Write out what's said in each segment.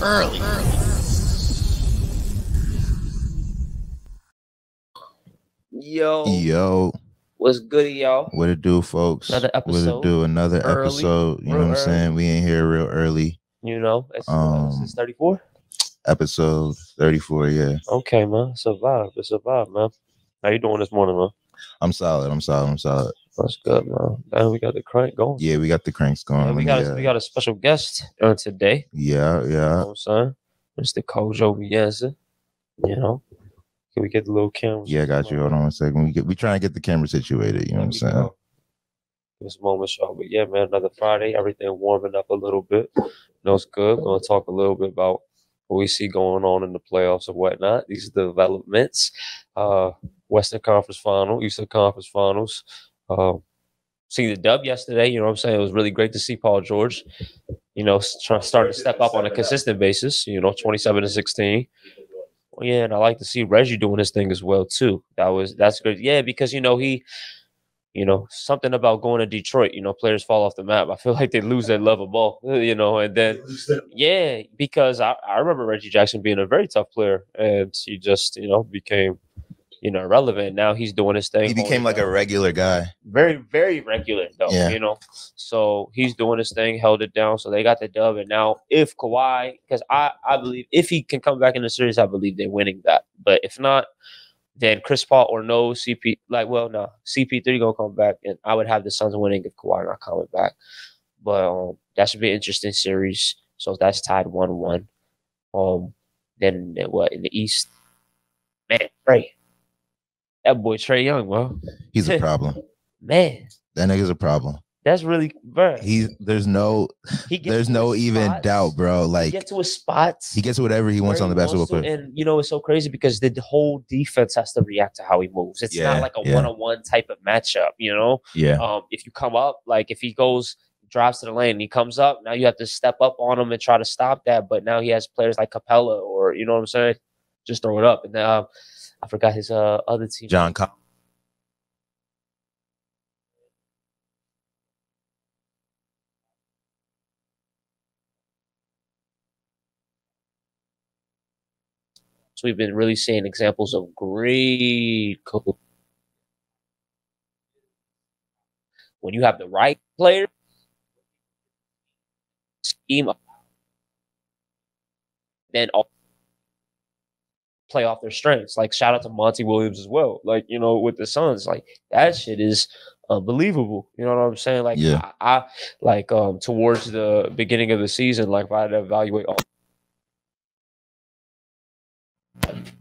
Early. Yo. What's good, y'all? What it do, folks? Another episode. What it do? Another early, episode. You know what I'm saying? We ain't here real early. You know, it's 34? Episode 34, yeah. Okay, man. It's a vibe. It's a vibe, man. How you doing this morning, man? I'm solid. That's good, man. Man, we got the crank going. Yeah, we got the cranks going. Yeah, we got a special guest today. Yeah. You know what I'm saying? Mr. Kojo Mienza. You know? Can we get the little camera? Yeah, I got you. Hold on one second. We trying to get the camera situated. You know what I'm saying? Give us a moment, y'all. But yeah, man, another Friday. Everything warming up a little bit. You know, it's good. We're going to talk a little bit about what we see going on in the playoffs and whatnot. These are the developments. Western Conference Final, Eastern Conference Finals. See the dub yesterday. You know what I'm saying? It was really great to see Paul George, you know, start to step up on a consistent basis, you know, 27-16. Yeah, and I like to see Reggie doing his thing as well too. That's good. Yeah, because something about going to Detroit, players fall off the map. I feel like they lose their love of ball, and then because I remember Reggie Jackson being a very tough player, and he just became irrelevant. Now he's doing his thing. He became like a regular guy. Very, very regular though. Yeah. So he's doing his thing, held it down. So they got the dub. And now if Kawhi, because I believe if he can come back in the series, I believe they're winning that. But if not, then Chris Paul or CP3 gonna come back, and I would have the Suns winning if Kawhi not coming back. But that should be an interesting series. So that's tied 1-1. Then what in the East? Man, Trey. That boy Trey Young, bro. He's a problem. Man. That nigga's a problem. That's really, bro. There's no even doubt, bro. Like, he gets to his spots. He gets whatever he wants on the basketball court. And it's so crazy because the whole defense has to react to how he moves. It's not like a one-on-one type of matchup, Yeah. If you come up, like if he drives to the lane and he comes up, now you have to step up on him and try to stop that. But now he has players like Capella or, you know what I'm saying? Just throw it up. And I forgot his other team. John Collins. So we've been really seeing examples of great coaching. When you have the right player, scheme up, then play off their strengths. Like shout out to Monty Williams as well. Like, with the Suns, like that shit is unbelievable. You know what I'm saying? Like I like towards the beginning of the season, like if I had to evaluate all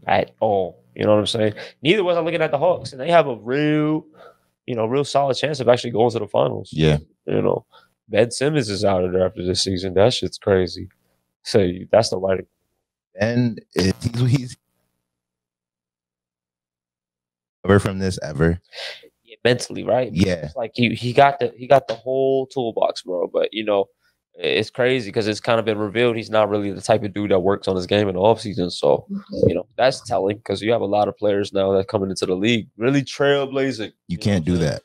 at all. You know what I'm saying? Neither was I looking at the Hawks, and they have a real solid chance of actually going to the finals. Yeah. Ben Simmons is out of there after this season. That shit's crazy. So that's the right. And he's ever from this ever. Yeah, mentally, right? Yeah. It's like he got the whole toolbox, bro. But it's crazy because it's kind of been revealed he's not really the type of dude that works on his game in the offseason. So, that's telling because you have a lot of players now that coming into the league really trailblazing. You can't do that.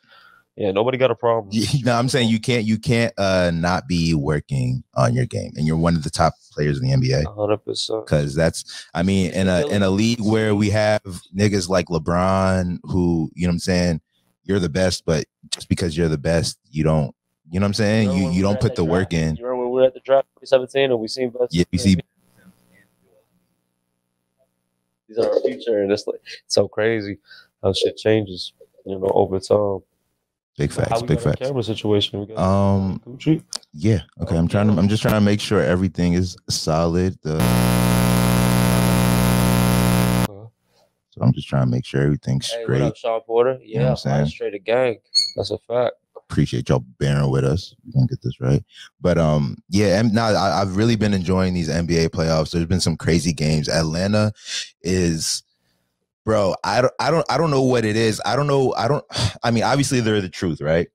Yeah, nobody got a problem. I'm saying you can't not be working on your game, and you're one of the top players in the NBA. 100%. Because in a league where we have niggas like LeBron, who you know what I'm saying, you're the best, but just because you're the best, you don't. You know what I'm saying? You don't put the work in. You remember when we were at the draft 2017 and we seen best? Yeah, we see. These are our future, and it's so crazy how shit changes, over time. Big facts. Big facts. Camera situation. Yeah. Okay. I'm just trying to make sure everything is solid. So I'm just trying to make sure everything's straight. What up, Sean Porter? Yeah, you know what I'm saying? Straight a gang. That's a fact. Appreciate y'all bearing with us. We're gonna get this right. But I've really been enjoying these NBA playoffs. There's been some crazy games. Atlanta is, bro, I don't know what it is. I mean, obviously they're the truth, right?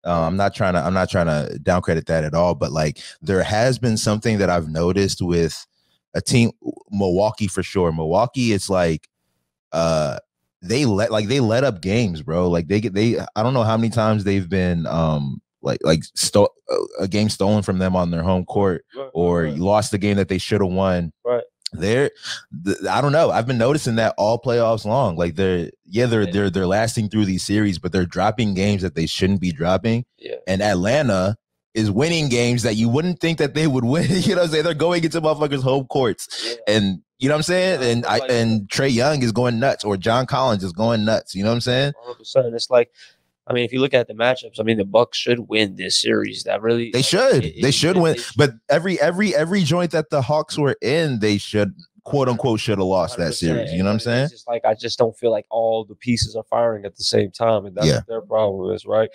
I'm not trying to downcredit that at all, but like there has been something that I've noticed with a team, Milwaukee for sure. Milwaukee, it's like they let up games, bro. Like they I don't know how many times they've been a game stolen from them on their home court, or lost the game that they should have won. Right. I don't know. I've been noticing that all playoffs long. Like they're lasting through these series, but they're dropping games that they shouldn't be dropping. Yeah. And Atlanta is winning games that you wouldn't think that they would win. You know what I'm saying? They're going into motherfuckers' home courts. Yeah. And you know what I'm saying? And Trae Young is going nuts, or John Collins is going nuts. You know what I'm saying? 100%. It's like, I mean, if you look at the matchups, I mean, the Bucks should win this series. They should win. But every joint that the Hawks were in, they should, quote unquote, should have lost that series. You know what I'm saying? It's just like, I just don't feel like all the pieces are firing at the same time, and that's what their problem is, right?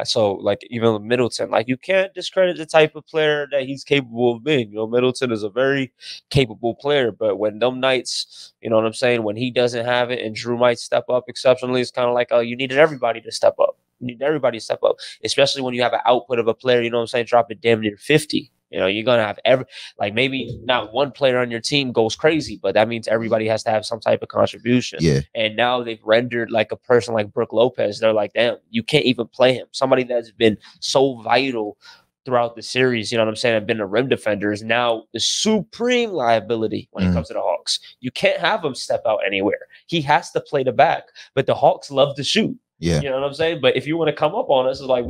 So, like, even Middleton, like, you can't discredit the type of player that he's capable of being. You know, Middleton is a very capable player, but when them nights, you know what I'm saying, when he doesn't have it and Drew might step up exceptionally, it's kind of like, you needed everybody to step up. You need everybody to step up, especially when you have an output of a player, you know what I'm saying, dropping damn near 50. You know, you're going to have maybe not one player on your team goes crazy, but that means everybody has to have some type of contribution. Yeah. And now they've rendered like a person like Brook Lopez. They're like, damn, you can't even play him. Somebody that's been so vital throughout the series, you know what I'm saying, and been a rim defender is now the supreme liability when it comes to the Hawks. You can't have him step out anywhere. He has to play the back, but the Hawks love to shoot. Yeah. You know what I'm saying? But if you want to come up on us, it's like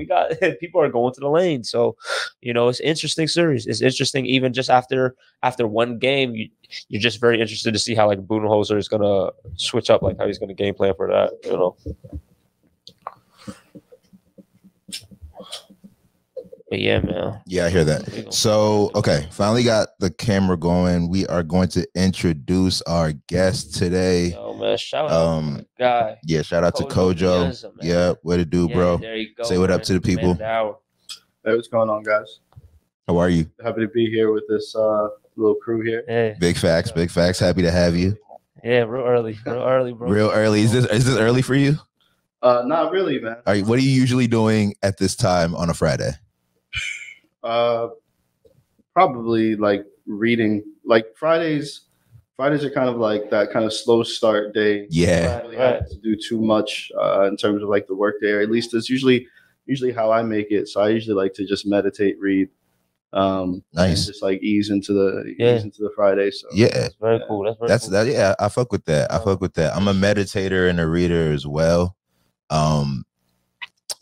people are going to the lane. So, you know, it's an interesting series. It's interesting even just after one game, you're just very interested to see how like Budenholzer is going to switch up, like how he's going to game plan for that, you know. But yeah, man. Yeah, I hear that. So, okay, finally got the camera going. We are going to introduce our guest today. Yo, man, shout out to my guy. Yeah, shout out to Kojo. Mienza, yeah, what to do, bro? There you go. Say what up to the people. Hey, what's going on, guys? How are you? Happy to be here with this little crew here. Hey. Big facts, big facts. Happy to have you. Yeah, real early, bro. Real early. Is this early for you? Not really, man. All right, what are you usually doing at this time on a Friday? Probably like reading. Like Fridays are kind of like that kind of slow start day. Yeah. I don't really have to do too much in terms of like the work day, or at least it's usually how I make it. So I usually like to just meditate, read, nice, and just like ease into the Friday. So yeah, that's very cool. That's cool. Yeah, I fuck with that. I'm a meditator and a reader as well.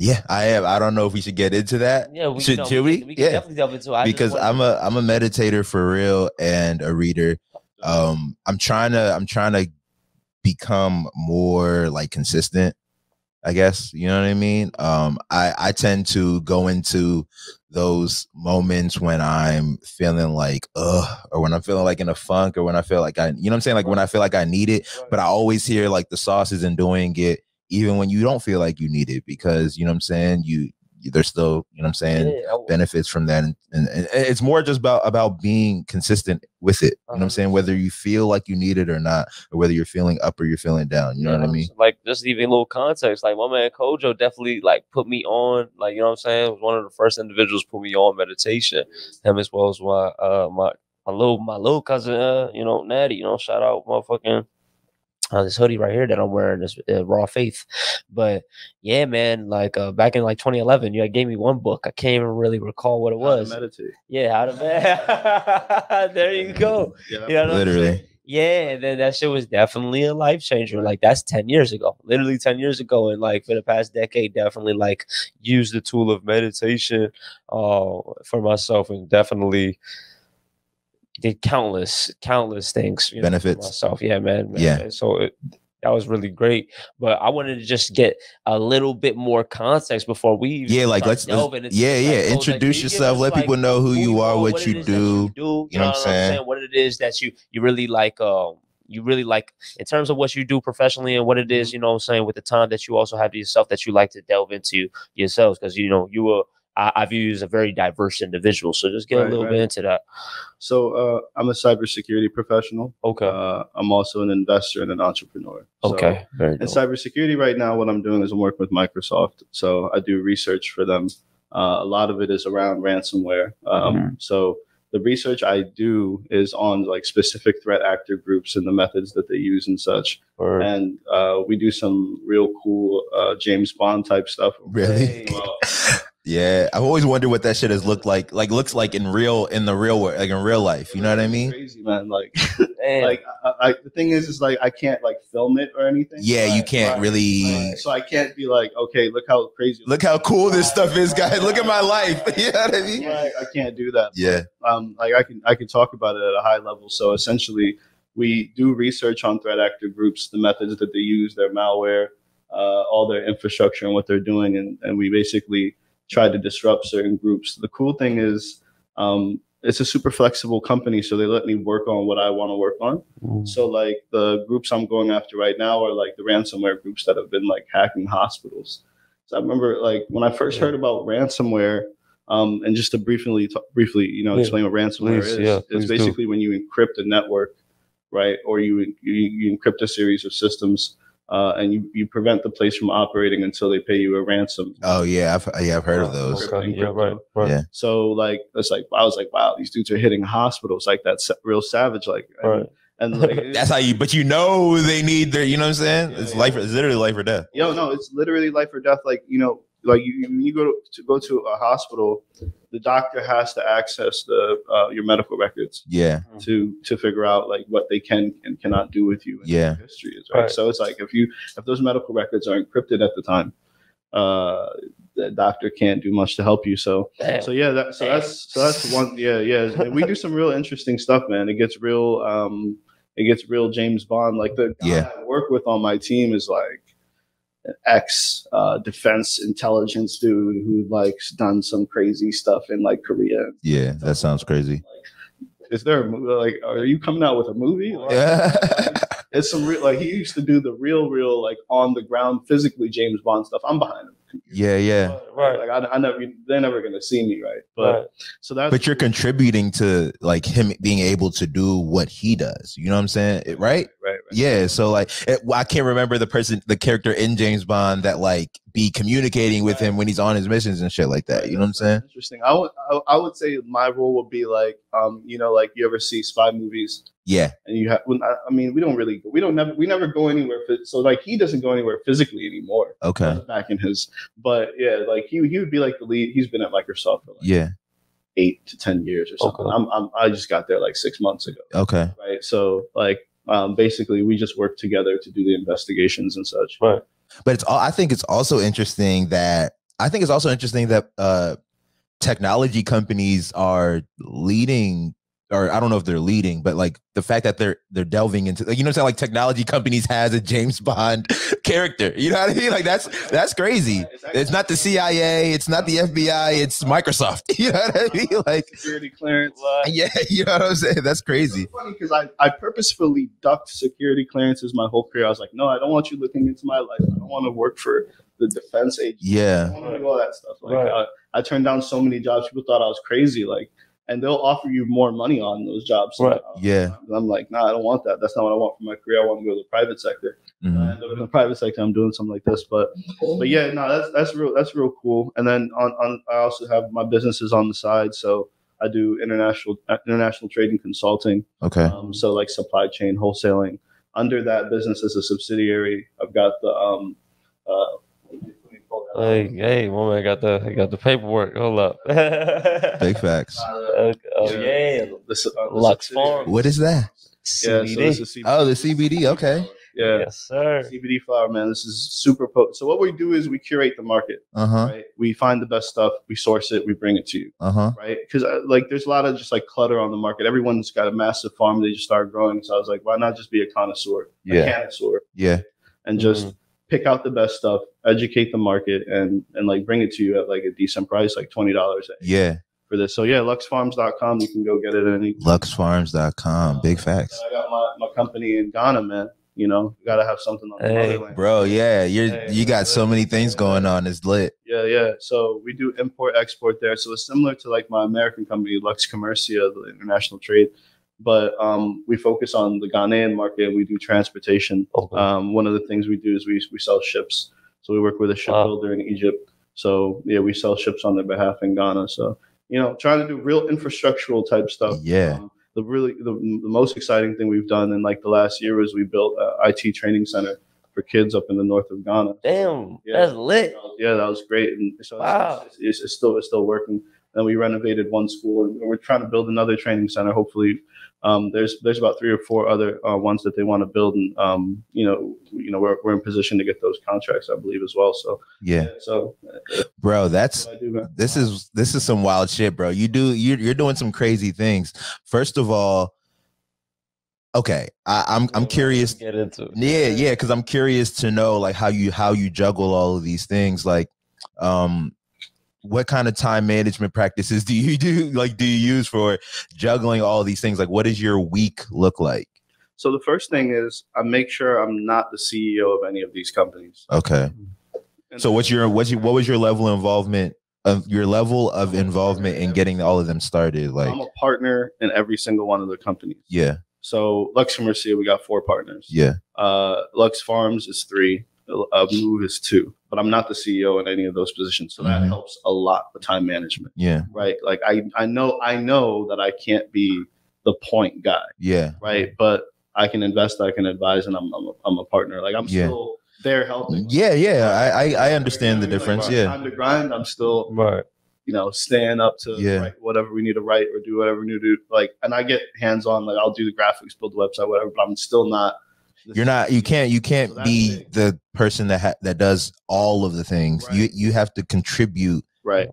Yeah, I am. I don't know if we should get into that. Yeah, should we? We can definitely delve into it. Because I'm a meditator for real and a reader. I'm trying to become more like consistent, I guess. You know what I mean? I tend to go into those moments when I'm feeling like or when I'm feeling like in a funk, or when I feel like you know what I'm saying? Like when I feel like I need it, but I always hear like the sauce isn't doing it, even when you don't feel like you need it, because you know what I'm saying, there's still, you know what I'm saying, benefits from that, and it's more just about being consistent with it. You know what I'm saying, whether you feel like you need it or not, or whether you're feeling up or you're feeling down. You know what I mean? Like, just even a little context, like my man Kojo definitely like put me on, like, you know what I'm saying, was one of the first individuals put me on meditation. Him as well as my little cousin, you know, Natty. You know, shout out motherfucking. This hoodie right here that I'm wearing, this Raw Faith. But yeah, man, like back in like 2011, you gave me one book. I can't even really recall what it was. How to meditate. Yeah, how to meditate. There you go. Yeah, you know literally. Yeah, and then that shit was definitely a life changer. Like, that's 10 years ago, literally 10 years ago. And like for the past decade, definitely like used the tool of meditation for myself, and definitely did countless things, benefits myself. Yeah, man. Yeah. So that was really great. But I wanted to just get a little bit more context before we like let's introduce yourself, let people know who you are, what you do. You know what I'm saying? What it is that you really like. You really like in terms of what you do professionally, and what it is, you know what I'm saying, with the time that you also have to yourself that you like to delve into yourselves, because I view you as a very diverse individual. So just get a little bit into that. So I'm a cybersecurity professional. Okay. I'm also an investor and an entrepreneur. Okay. So, in cybersecurity right now, what I'm doing is I'm working with Microsoft. So I do research for them. A lot of it is around ransomware. So the research I do is on like specific threat actor groups and the methods that they use and such. And we do some real cool James Bond type stuff. Really? Yeah, I've always wondered what that shit has looks like in the real world, like in real life. You know what I mean? Crazy, man. Like, like the thing is like I can't like film it or anything. Yeah, you can't really. So I can't be like, okay, look how crazy, look how cool this stuff is, guys. Look at my life. You know what I mean? I can't do that. Yeah. But, like I can talk about it at a high level. So essentially, we do research on threat actor groups, the methods that they use, their malware, all their infrastructure and what they're doing, and we basically try to disrupt certain groups. The cool thing is, it's a super flexible company, so they let me work on what I want to work on. So like the groups I'm going after right now are like the ransomware groups that have been like hacking hospitals. So I remember like when I first heard about ransomware, and just to briefly, explain what ransomware is. It's basically when you encrypt a network, right? Or you encrypt a series of systems, and you prevent the place from operating until they pay you a ransom. Oh yeah, I've heard of those. Okay. Yeah, right. Yeah. So like it's like I was like, wow, these dudes are hitting hospitals, like that's real savage, like. And like, that's how you, but you know they need their, you know what I'm saying? It's life, it's literally life or death. No, it's literally life or death. Like, like you go to a hospital, the doctor has to access your medical records. Yeah. To figure out like what they can and cannot do with you. And yeah. What history is, right? So it's like if those medical records are encrypted at the time, the doctor can't do much to help you. So that's one. Yeah. And we do some real interesting stuff, man. It gets real. It gets real James Bond. Like the guy I work with on my team is like an ex defense intelligence dude who like's done some crazy stuff in like Korea. Yeah, that sounds crazy. Is there a movie? Like, are you coming out with a movie? Like, it's some real. Like he used to do the real like on the ground physically James Bond stuff. I'm behind him. Yeah. Right. Like I never, they're never gonna see me, right? But so that's. But you're contributing to like him being able to do what he does. You know what I'm saying? Right. Yeah. So like, I can't remember the character in James Bond that like be communicating with him when he's on his missions and shit like that. You know what I'm saying? Interesting. I would say my role would be like, like you ever see spy movies. Yeah. And you have, I mean, we never go anywhere. So like he doesn't go anywhere physically anymore. Okay. Back in his, but yeah, like he would be like the lead. He's been at Microsoft for like 8 to 10 years or something. Okay. I just got there like 6 months ago. Okay. Right. So like, basically we just work together to do the investigations and such. Right. But I think it's also interesting that technology companies are leading, or I don't know if they're leading, but like the fact that they're delving into, like, you know what I'm saying? Like technology companies has a James Bond character. You know what I mean? Like that's crazy. It's not the CIA, it's not the FBI, it's Microsoft. You know what I mean? Like security clearance. Yeah, you know what I'm saying? That's crazy. It's funny because I purposefully ducked security clearances my whole career. I was like, no, I don't want you looking into my life. I don't want to work for the defense agency. Yeah. I don't want to do all that stuff. Like I turned down so many jobs. People thought I was crazy. Like, and they'll offer you more money on those jobs. Right. Yeah. And I'm like, nah, I don't want that. That's not what I want for my career. I want to go to the private sector. Mm-hmm. And in the private sector, I'm doing something like this. But yeah, no, that's real cool. And then on I also have my businesses on the side. So I do international trading consulting. Okay. So like supply chain wholesaling. Under that business as a subsidiary, I've got the Hey, woman, I got the paperwork. Hold up. Big facts. Lux Farm. What is that? CBD. So oh, the CBD. Okay. Yeah. Yes, sir. CBD flower, man. This is super potent. So what we do is we curate the market. Right? We find the best stuff. We source it. We bring it to you. Right? Because like there's a lot of just like clutter on the market. Everyone's got a massive farm. They just start growing. So I was like, why not just be a connoisseur? Yeah. A connoisseur. Yeah. And just pick out the best stuff, educate the market, and like bring it to you at like a decent price, like $20. For this. So yeah, luxfarms.com. You can go get it at any. Luxfarms.com. Big facts. I got my company in Ghana, man. You know, you gotta have something on the motherland. Bro, yeah, you got so many things going on. It's lit. Yeah. So we do import export there. So it's similar to like my American company, Lux Commercia, the international trade. But we focus on the Ghanaian market. We do transportation. One of the things we do is we sell ships. So we work with a shipbuilder in Egypt. So yeah, we sell ships on their behalf in Ghana. So trying to do real infrastructural type stuff. Yeah. The most exciting thing we've done in like the last year is we built an IT training center for kids up in the north of Ghana. Damn, that's lit. Yeah, that was great. And so wow. it's still working. And we renovated one school, and we're trying to build another training center. Hopefully, there's about 3 or 4 other ones that they want to build, and we're in position to get those contracts, I believe, as well. So bro, this is some wild shit, bro. You're doing some crazy things. First of all, okay, I'm curious. Get into it. Yeah, because I'm curious to know like how you juggle all of these things, like what kind of time management practices do you use for juggling all these things? Like, what does your week look like? So the first thing is I make sure I'm not the CEO of any of these companies. Okay. So what was your level of involvement in getting all of them started? Like, I'm a partner in every single one of the companies. Yeah. So Lux Commercia, we got 4 partners. Yeah. Lux Farms is 3. Move is 2, but I'm not the CEO in any of those positions, so that helps a lot with time management. Yeah, right. Like I know that I can't be the point guy. Yeah, right. But I can invest, I can advise, and I'm a partner. Like I'm still there helping. Yeah. I understand the difference. Like, time to grind. I'm still staying up to write whatever we need to write or do whatever we need to do. Like, and I get hands on. Like I'll do the graphics, build the website, whatever. But I'm still not. You can't be the person that does all of the things. Right. You have to contribute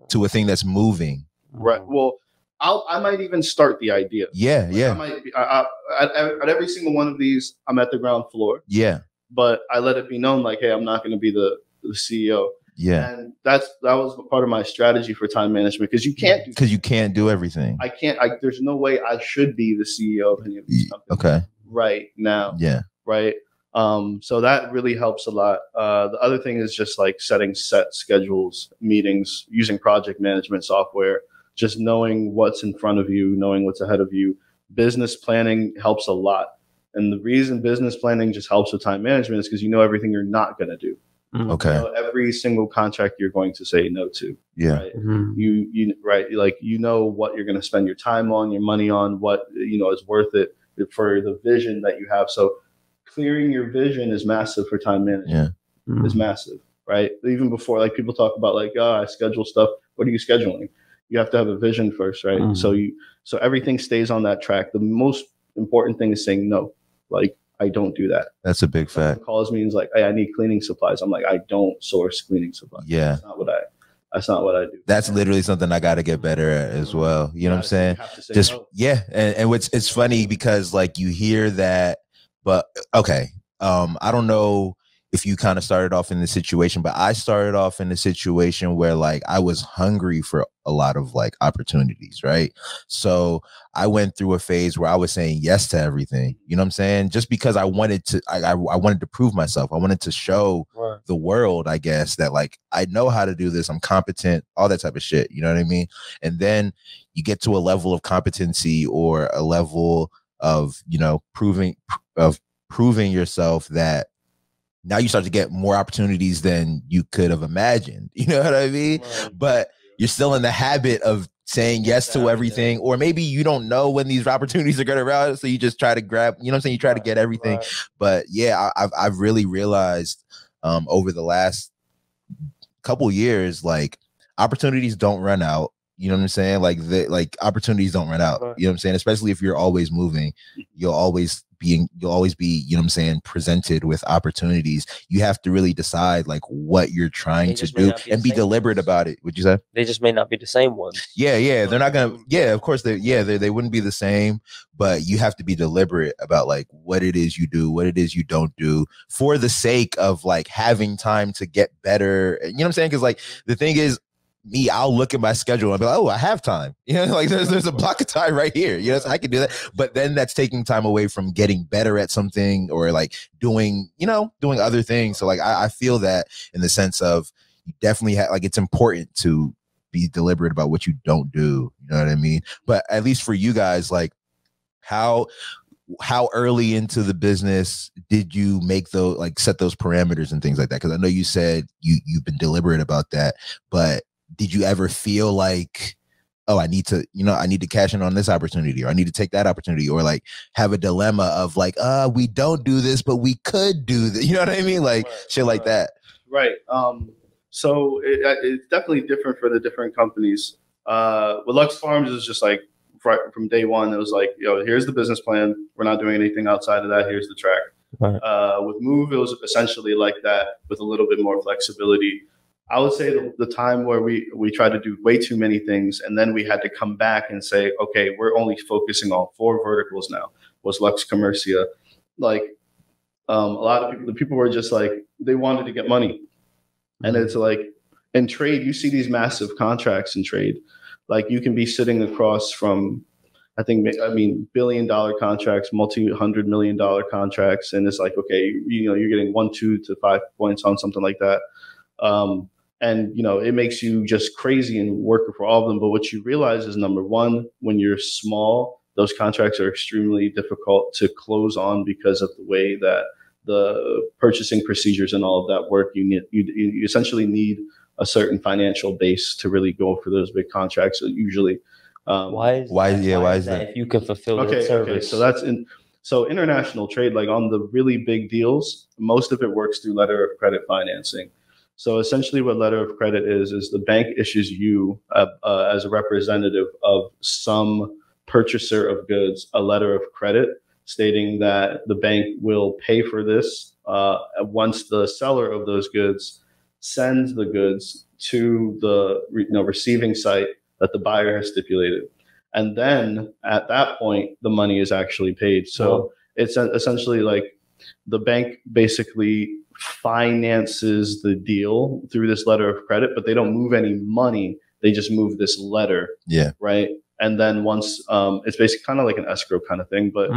to a thing that's moving. Right. Well, I might even start the idea. Yeah. I might be, at every single one of these, I'm at the ground floor. Yeah. But I let it be known, like, hey, I'm not going to be the CEO. Yeah. And that was part of my strategy for time management, because you can't do everything. I can't. There's no way I should be the CEO of any of these companies. Okay. Right now. Yeah. Right. So that really helps a lot. The other thing is just like setting set schedules, meetings, using project management software, just knowing what's in front of you, knowing what's ahead of you. Business planning helps a lot. And the reason business planning just helps with time management is because you know everything you're not going to do. Okay. You know every single contract you're going to say no to. Yeah. Right? You right. Like, you know what you're going to spend your time on, your money on, what, is worth it for the vision that you have. So clearing your vision is massive for time management. Yeah. Is massive, right? Even before, like, people talk about like, I schedule stuff. What are you scheduling? You have to have a vision first, right? So everything stays on that track. The most important thing is saying no. Like, I don't do that. That's a big fact. Someone calls me and is like, hey, I need cleaning supplies. I'm like, I don't source cleaning supplies. Yeah. That's not what I do. That's literally something I got to get better at as well. You know what I'm saying? Just no. Yeah. And it's funny because like you hear that, but okay. I don't know if you kind of started off in the situation, but I started off in a situation where like I was hungry for a lot of like opportunities, right? So I went through a phase where I was saying yes to everything, you know what I'm saying? Just because I wanted to, I wanted to prove myself. I wanted to show the world, I guess, that like, I know how to do this. I'm competent, all that type of shit. You know what I mean? And then you get to a level of competency or a level of, proving yourself that now you start to get more opportunities than you could have imagined. You know what I mean? Right. But you're still in the habit of saying yes to everything, or maybe you don't know when these opportunities are going to arise, so you just try to grab, you know what I'm saying? You try to get everything. But yeah, I've really realized over the last couple years, like opportunities don't run out. You know what I'm saying? Like opportunities don't run out. You know what I'm saying? Especially if you're always moving, you'll always be, you know what I'm saying, presented with opportunities. You have to really decide like what you're trying to do and be deliberate about it. Would you say? They just may not be the same ones. Yeah. They're not gonna, of course they wouldn't be the same, but you have to be deliberate about like what it is you do, what it is you don't do, for the sake of like having time to get better. You know what I'm saying? Because like the thing is, I'll look at my schedule and I'll be like, oh, I have time. You know, like there's a block of time right here. You know, so I can do that. But then that's taking time away from getting better at something or like doing other things. So like I feel that in the sense of you definitely have, like, it's important to be deliberate about what you don't do. You know what I mean? But at least for you guys, like how early into the business did you make those, like set those parameters and things like that? Because I know you said you've been deliberate about that, but did you ever feel like oh, I need to cash in on this opportunity, or I need to take that opportunity, or like have a dilemma of like, we don't do this, but we could do this. You know what I mean? Like shit like that. Right. So it's definitely different for the different companies. With Lux Farms is just like right from day one, it was like, here's the business plan. We're not doing anything outside of that. Here's the track. Right. With Move, it was essentially like that with a little bit more flexibility. I would say the time where we tried to do way too many things, and then we had to come back and say, okay, we're only focusing on 4 verticals now, was Lux Commercia. Like a lot of the people were just like, they wanted to get money. And it's like, in trade, you see these massive contracts in trade. Like you can be sitting across from, billion-dollar contracts, multi-$100 million contracts. And it's like, okay, you're getting 1, 2 to 5 points on something like that. And it makes you just crazy and work for all of them. But what you realize is, number one, when you're small, those contracts are extremely difficult to close on because of the way that the purchasing procedures and all of that work. You essentially need a certain financial base to really go for those big contracts. Usually, why is that? If you can fulfill that service. So international trade, like on the really big deals, most of it works through letter of credit financing. So essentially what letter of credit is the bank issues you as a representative of some purchaser of goods a letter of credit stating that the bank will pay for this once the seller of those goods sends the goods to the receiving site that the buyer has stipulated. And then at that point, the money is actually paid. So it's essentially like the bank basically finances the deal through this letter of credit, but they don't move any money. They just move this letter. Yeah. Right. And then once it's basically kind of like an escrow kind of thing, but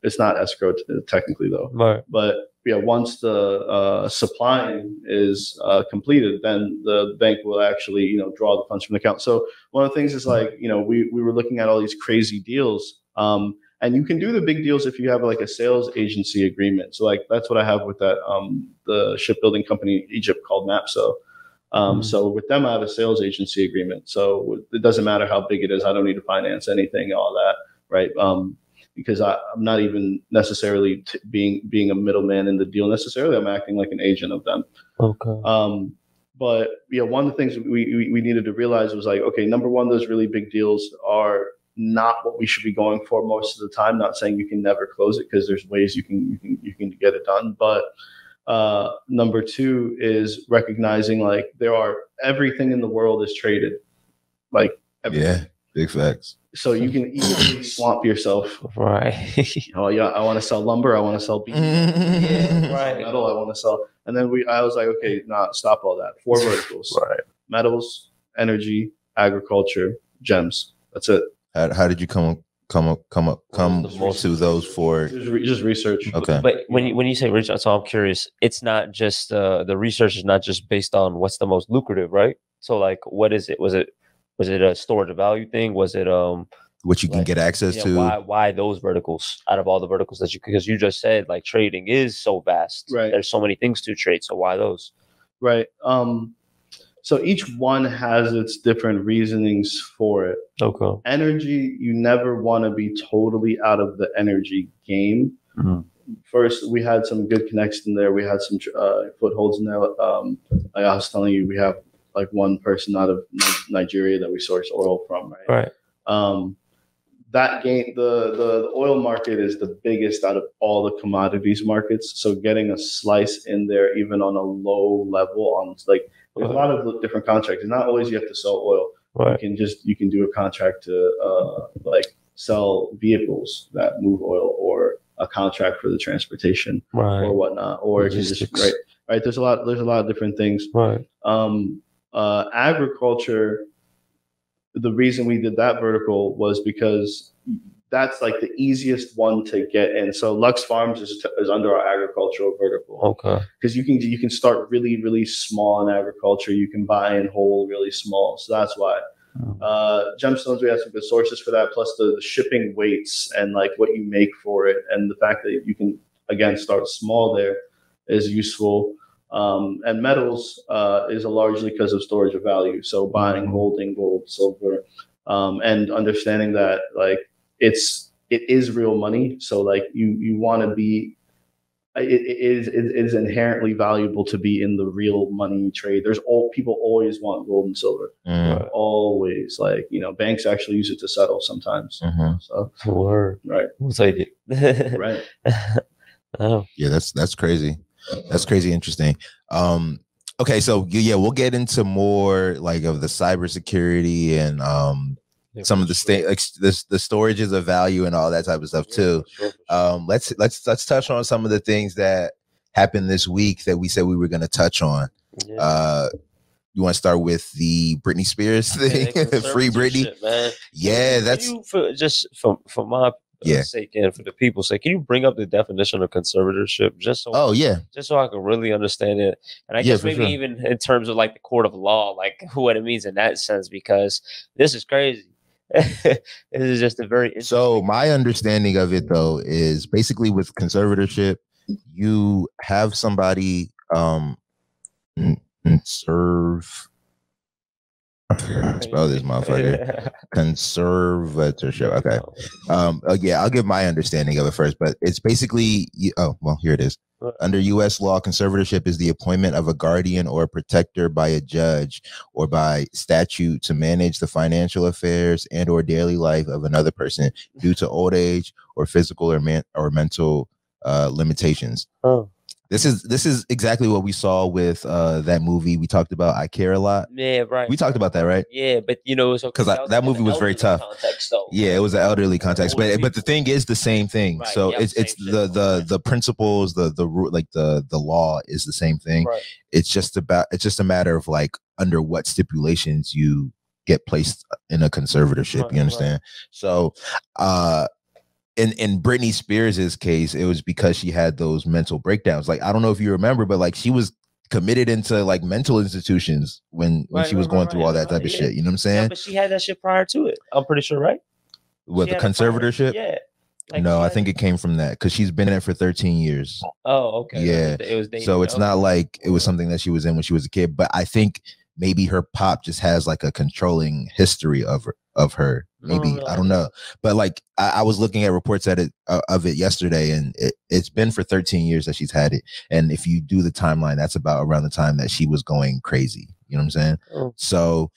it's not escrow technically though. Right. But once the supplying is completed, then the bank will actually draw the funds from the account. So one of the things is like we were looking at all these crazy deals. And you can do the big deals if you have like a sales agency agreement. So like that's what I have with that the shipbuilding company in Egypt called Mapso. So with them, I have a sales agency agreement. So it doesn't matter how big it is. I don't need to finance anything, all that, right? Because I'm not even necessarily being a middleman in the deal necessarily. I'm acting like an agent of them. Okay. But one of the things we needed to realize was like, okay, number one, those really big deals are not what we should be going for most of the time. Not saying you can never close it, because there's ways you can get it done. But number two is recognizing like everything in the world is traded, like everything. Yeah, big facts. So you can easily swamp yourself. Right. Oh yeah, I want to sell lumber. I want to sell beef. Right. Metal. I want to sell. And then I was like, okay, stop all that. 4 verticals. Right. Metals, energy, agriculture, gems. That's it. How did you come to those 4? Just research. Okay. But when you say research, so I'm curious. It's not just the research is not just based on what's the most lucrative, right? So like, what is it? Was it a storage of value thing? Was it what you can get access to? Why those verticals out of all the verticals that because you just said like trading is so vast. Right. There's so many things to trade. So why those? Right. So each one has its different reasonings for it. Okay. Energy, you never want to be totally out of the energy game. Mm-hmm. First, we had some good connection there. We had some footholds in there. Like I was telling you, we have like one person out of Nigeria that we source oil from, right? Right. That game, the oil market is the biggest out of all the commodities markets. So getting a slice in there, even on a low level, on like there's a lot of different contracts. It's not always you have to sell oil. Right. You can do a contract to like sell vehicles that move oil, or a contract for the transportation, right, or whatnot, or it can just right. There's a lot of different things. Right. Agriculture. The reason we did that vertical was because that's like the easiest one to get in. So Lux Farms is under our agricultural vertical. Okay. Because you can start really, really small in agriculture. You can buy in whole really small. So that's why. Gemstones, we have some good sources for that, plus the shipping weights and like what you make for it. And the fact that you can, again, start small there is useful. And metals is largely because of storage of value. So buying, holding gold, silver, and understanding that like it is real money. So like you want to be. It is inherently valuable to be in the real money trade. People always want gold and silver, always. Like banks actually use it to settle sometimes. So right, we'll take it. Right. Oh. Yeah, that's crazy. That's crazy interesting. Okay, so yeah, we'll get into more like of the cybersecurity and some of the the storages of value and all that type of stuff too. Let's touch on some of the things that happened this week that we said we were going to touch on. You want to start with the Britney Spears thing? Free Britney, man. Yeah, that's just for my sake and for the people's sake. Can you bring up the definition of conservatorship just so? Just so I can really understand it, and I guess maybe even in terms of like the court of law, like what it means in that sense, because this is crazy. This is just a very so my understanding of it though is basically with conservatorship, you have somebody serve. I forgot how to spell this motherfucker. Conservatorship. Okay. Yeah, I'll give my understanding of it first, but it's basically here it is. Under U.S. law, conservatorship is the appointment of a guardian or protector by a judge or by statute to manage the financial affairs and or daily life of another person due to old age or physical or mental limitations. This is exactly what we saw with that movie we talked about, I Care a Lot. Yeah, right. We talked about that, right? Yeah, but because that movie was very tough. Yeah, it was an elderly context, but the thing is the same thing. Right, so it's the principles, the law is the same thing. Right. It's just a matter of like under what stipulations you get placed in a conservatorship. Right, you understand? Right. So, in Britney Spears's case, it was because she had those mental breakdowns. Like, I don't know if you remember, but like she was committed into like mental institutions when she was going through all that type of shit. You know what I'm saying? Yeah, but she had that shit prior to it. I'm pretty sure, right? With the conservatorship? Yeah. Like no, I think it came from that because she's been in it for 13 years. Oh, okay. Yeah. It was so it's not like it was something that she was in when she was a kid, but I think maybe her pop just has like a controlling history of her. Maybe I don't know, but like I was looking at reports of it yesterday, and it's been for 13 years that she's had it. And if you do the timeline, that's about around the time that she was going crazy. You know what I'm saying? Oh. So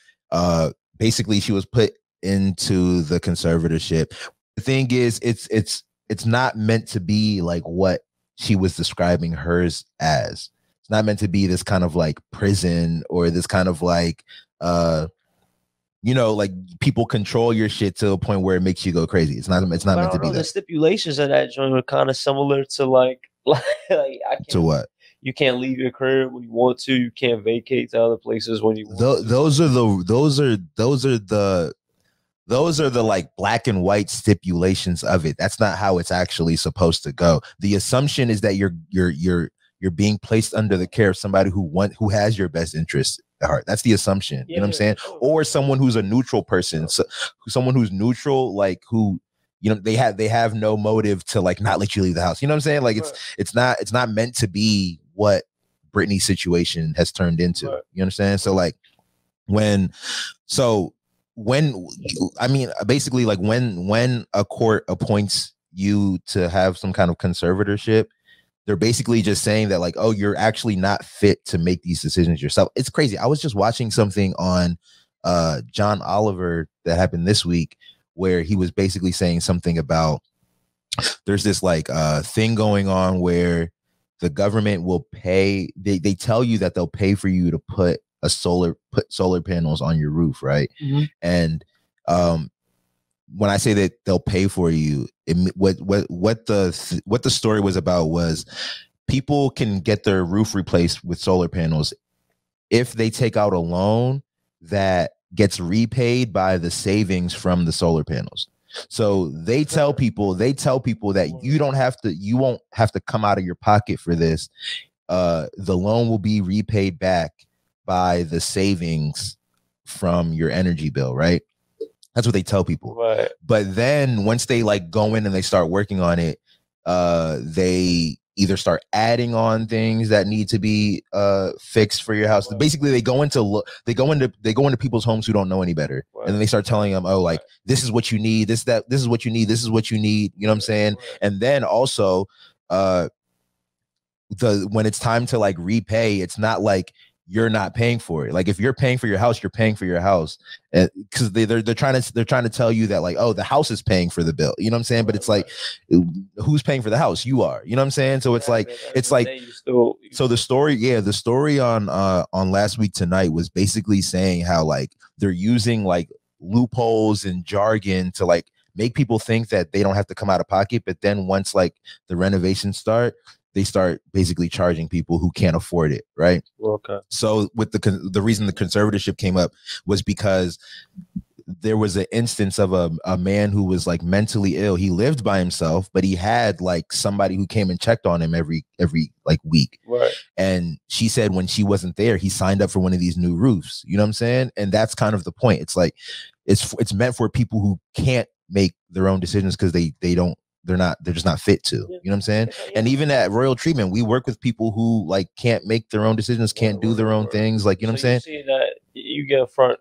basically, she was put into the conservatorship. The thing is, it's not meant to be like what she was describing hers as. It's not meant to be this kind of like prison or this kind of like like people control your shit to a point where it makes you go crazy. It's not meant to be that. The stipulations of that joint are kind of similar to like I can't, to what? You can't leave your crib when you want to. You can't vacate to other places when you want to. Those are the like black and white stipulations of it. That's not how it's actually supposed to go. The assumption is that you're being placed under the care of somebody who has your best interest at heart. That's the assumption. You know what I'm saying? Or someone who's a neutral person, someone who's neutral, like who, they have no motive to like not let you leave the house. You know what I'm saying? Like it's not meant to be what Britney's situation has turned into. Right. You understand? So like when basically like when a court appoints you to have some kind of conservatorship, they're basically just saying that like, oh, you're actually not fit to make these decisions yourself. It's crazy. I was just watching something on John Oliver that happened this week where he was basically saying something about there's this like thing going on where the government will pay. They tell you that they'll pay for you to put solar panels on your roof, right? Mm-hmm. And when I say that they'll pay for you, what the story was about was people can get their roof replaced with solar panels if they take out a loan that gets repaid by the savings from the solar panels. So they tell people that you won't have to come out of your pocket for this. The loan will be repaid back by the savings from your energy bill, right? That's what they tell people. Right. But then once they like go in and they start working on it, they either start adding on things that need to be fixed for your house. Basically, they go into people's homes who don't know any better, and then they start telling them, oh, like, this is what you need, this is what you need, this is what you need. You know what I'm saying? And then also, when it's time to like repay, it's not like you're not paying for it. Like, if you're paying for your house, you're paying for your house, because they're trying to tell you that, like, oh, the house is paying for the bill. You know what I'm saying? But it's like, who's paying for the house? You are. You know what I'm saying? So it's like so the story on Last Week Tonight was basically saying how, like, they're using like loopholes and jargon to like make people think that they don't have to come out of pocket, but then once like the renovations start, they start basically charging people who can't afford it, right? Okay. So with the reason the conservatorship came up was because there was an instance of a man who was like mentally ill. He lived by himself, but he had like somebody who came and checked on him every like week. Right. And she said when she wasn't there, he signed up for one of these new roofs. You know what I'm saying? And that's kind of the point. It's like it's meant for people who can't make their own decisions because they're just not fit to. You know what I'm saying? And even at Royal Treatment, we work with people who like can't make their own decisions, can't do their own things. Like, you know what I'm saying? You see that you get front.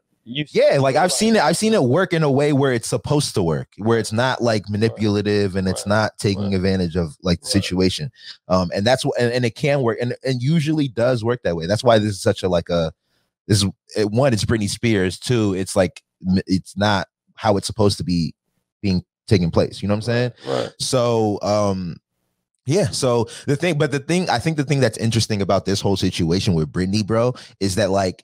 Like I've seen it work in a way where it's supposed to work, where it's not like manipulative and it's not taking advantage of like the situation. And that's what, and it can work, and usually does work that way. That's why this is such a one, it's Britney Spears. Two, it's like, it's not how it's supposed to be taking place. You know what I'm saying? Right. So, so I think the thing that's interesting about this whole situation with Britney, bro, is that like,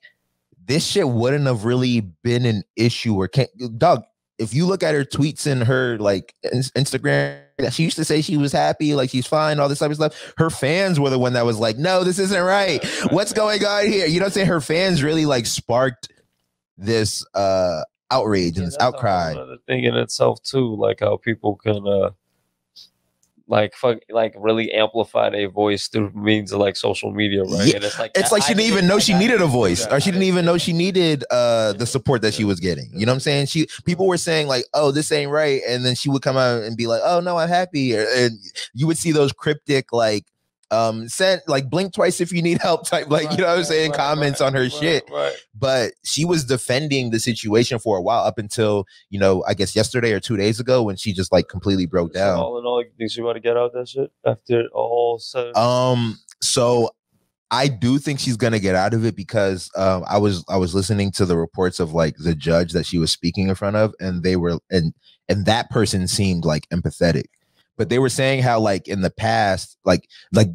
this shit wouldn't have really been an issue, or dog, if you look at her tweets and her like Instagram, she used to say she was happy, like she's fine, all this type of stuff. Her fans were the one that was like, no, this isn't right. What's going on here? You know what I'm saying? Her fans really like sparked this outrage and this outcry. Another thing in itself too, like how people can really amplify their voice through means of like social media, right? Yeah. And it's like she didn't even know she needed a voice, or she didn't even know she needed the support that she was getting. You know what I'm saying? People were saying like, oh, this ain't right, and then she would come out and be like, oh no, I'm happy, and you would see those cryptic like send like blink twice if you need help type, like, you know what I'm saying, comments on her shit. But she was defending the situation for a while, up until, you know, I guess yesterday or 2 days ago, when she just like completely broke down. So all in all, you think she want to get out that shit after all said? So I do think she's gonna get out of it, because I was listening to the reports of like the judge that she was speaking in front of, and they were and that person seemed like empathetic. But they were saying how like in the past, like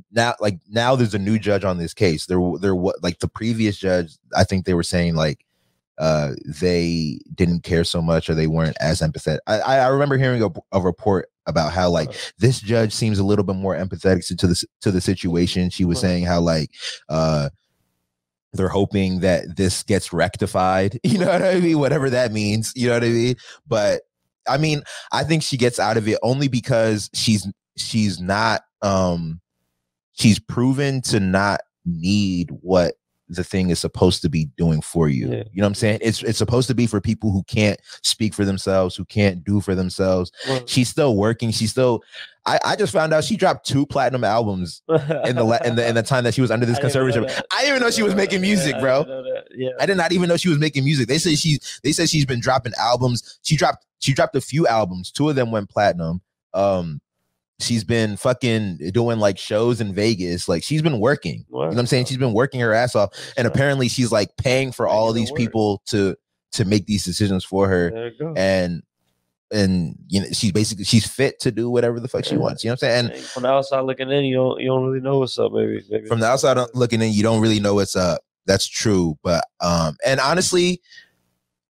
now there's a new judge on this case. There like the previous judge, I think they were saying like they didn't care so much, or they weren't as empathetic. I remember hearing a report about how like this judge seems a little bit more empathetic to the situation. She was saying how like they're hoping that this gets rectified. You know what I mean? Whatever that means. You know what I mean? But I mean, I think she gets out of it only because she's not she's proven to not need what the thing is supposed to be doing for you. Yeah. You know what I'm saying? It's supposed to be for people who can't speak for themselves, who can't do for themselves. Well, she's still working. I just found out she dropped 2 platinum albums in the time that she was under this conservatorship. I didn't even know she was making music, bro. I did not even know she was making music. They said she's been dropping albums. She dropped a few albums. 2 of them went platinum. She's been fucking doing like shows in Vegas. Like, she's been working. You know what I'm saying? She's been working her ass off. And apparently she's like paying for all of these people to make these decisions for her. There you go. And you know, she's fit to do whatever the fuck she wants. You know what I'm saying? And from the outside looking in, you don't really know what's up, maybe. From the outside looking in, you don't really know what's up. That's true. But and honestly,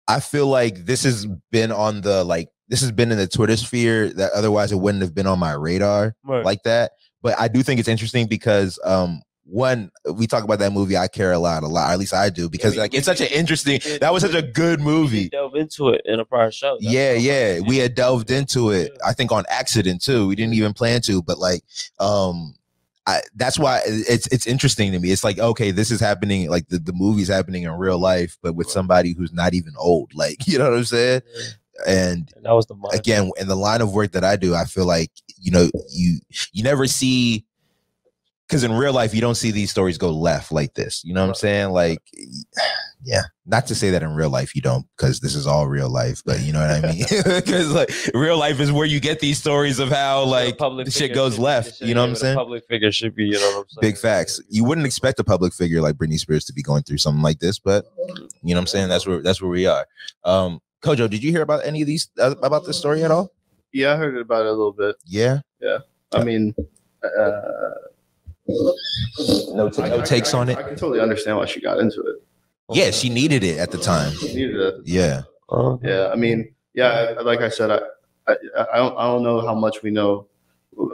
I feel like this has been in the Twitter sphere that otherwise it wouldn't have been on my radar like that. But I do think it's interesting because one, we talk about that movie I Care a lot, or at least I do, because it's such an interesting, that was such a good movie. We delved into it in a prior show. We had delved into it, I think on accident too. We didn't even plan to, but like that's why it's interesting to me. It's like, okay, this is happening, like the movie's happening in real life, but with somebody who's not even old, like, you know what I'm saying? And that was again, in the line of work that I do, I feel like, you know, you never see because in real life, you don't see these stories go left like this. You know what I'm saying? Like, yeah, not to say that in real life you don't, because this is all real life, but you know what I mean? Because like real life is where you get these stories of how like the shit goes left. You know what I'm saying? Public figure should be, you know what I'm saying? Big facts. You wouldn't expect a public figure like Britney Spears to be going through something like this, but you know what I'm saying? That's where we are. Kojo, did you hear about any of these about this story at all? Yeah, I heard about it a little bit. Yeah. I mean, no takes on it. I can totally understand why she got into it. Yeah, she needed it at the time. Yeah. Yeah. I mean, yeah. Like I said, I don't know how much we know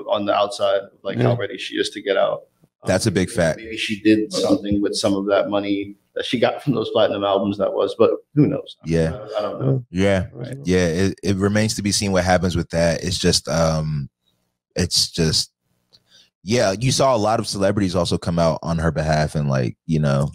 on the outside, like how ready she is to get out. That's a big fact. Maybe she did something with some of that money that she got from those platinum albums. But who knows? Yeah. I don't know. Yeah. Right. Yeah. It remains to be seen what happens with that. It's just, yeah, you saw a lot of celebrities also come out on her behalf and like, you know,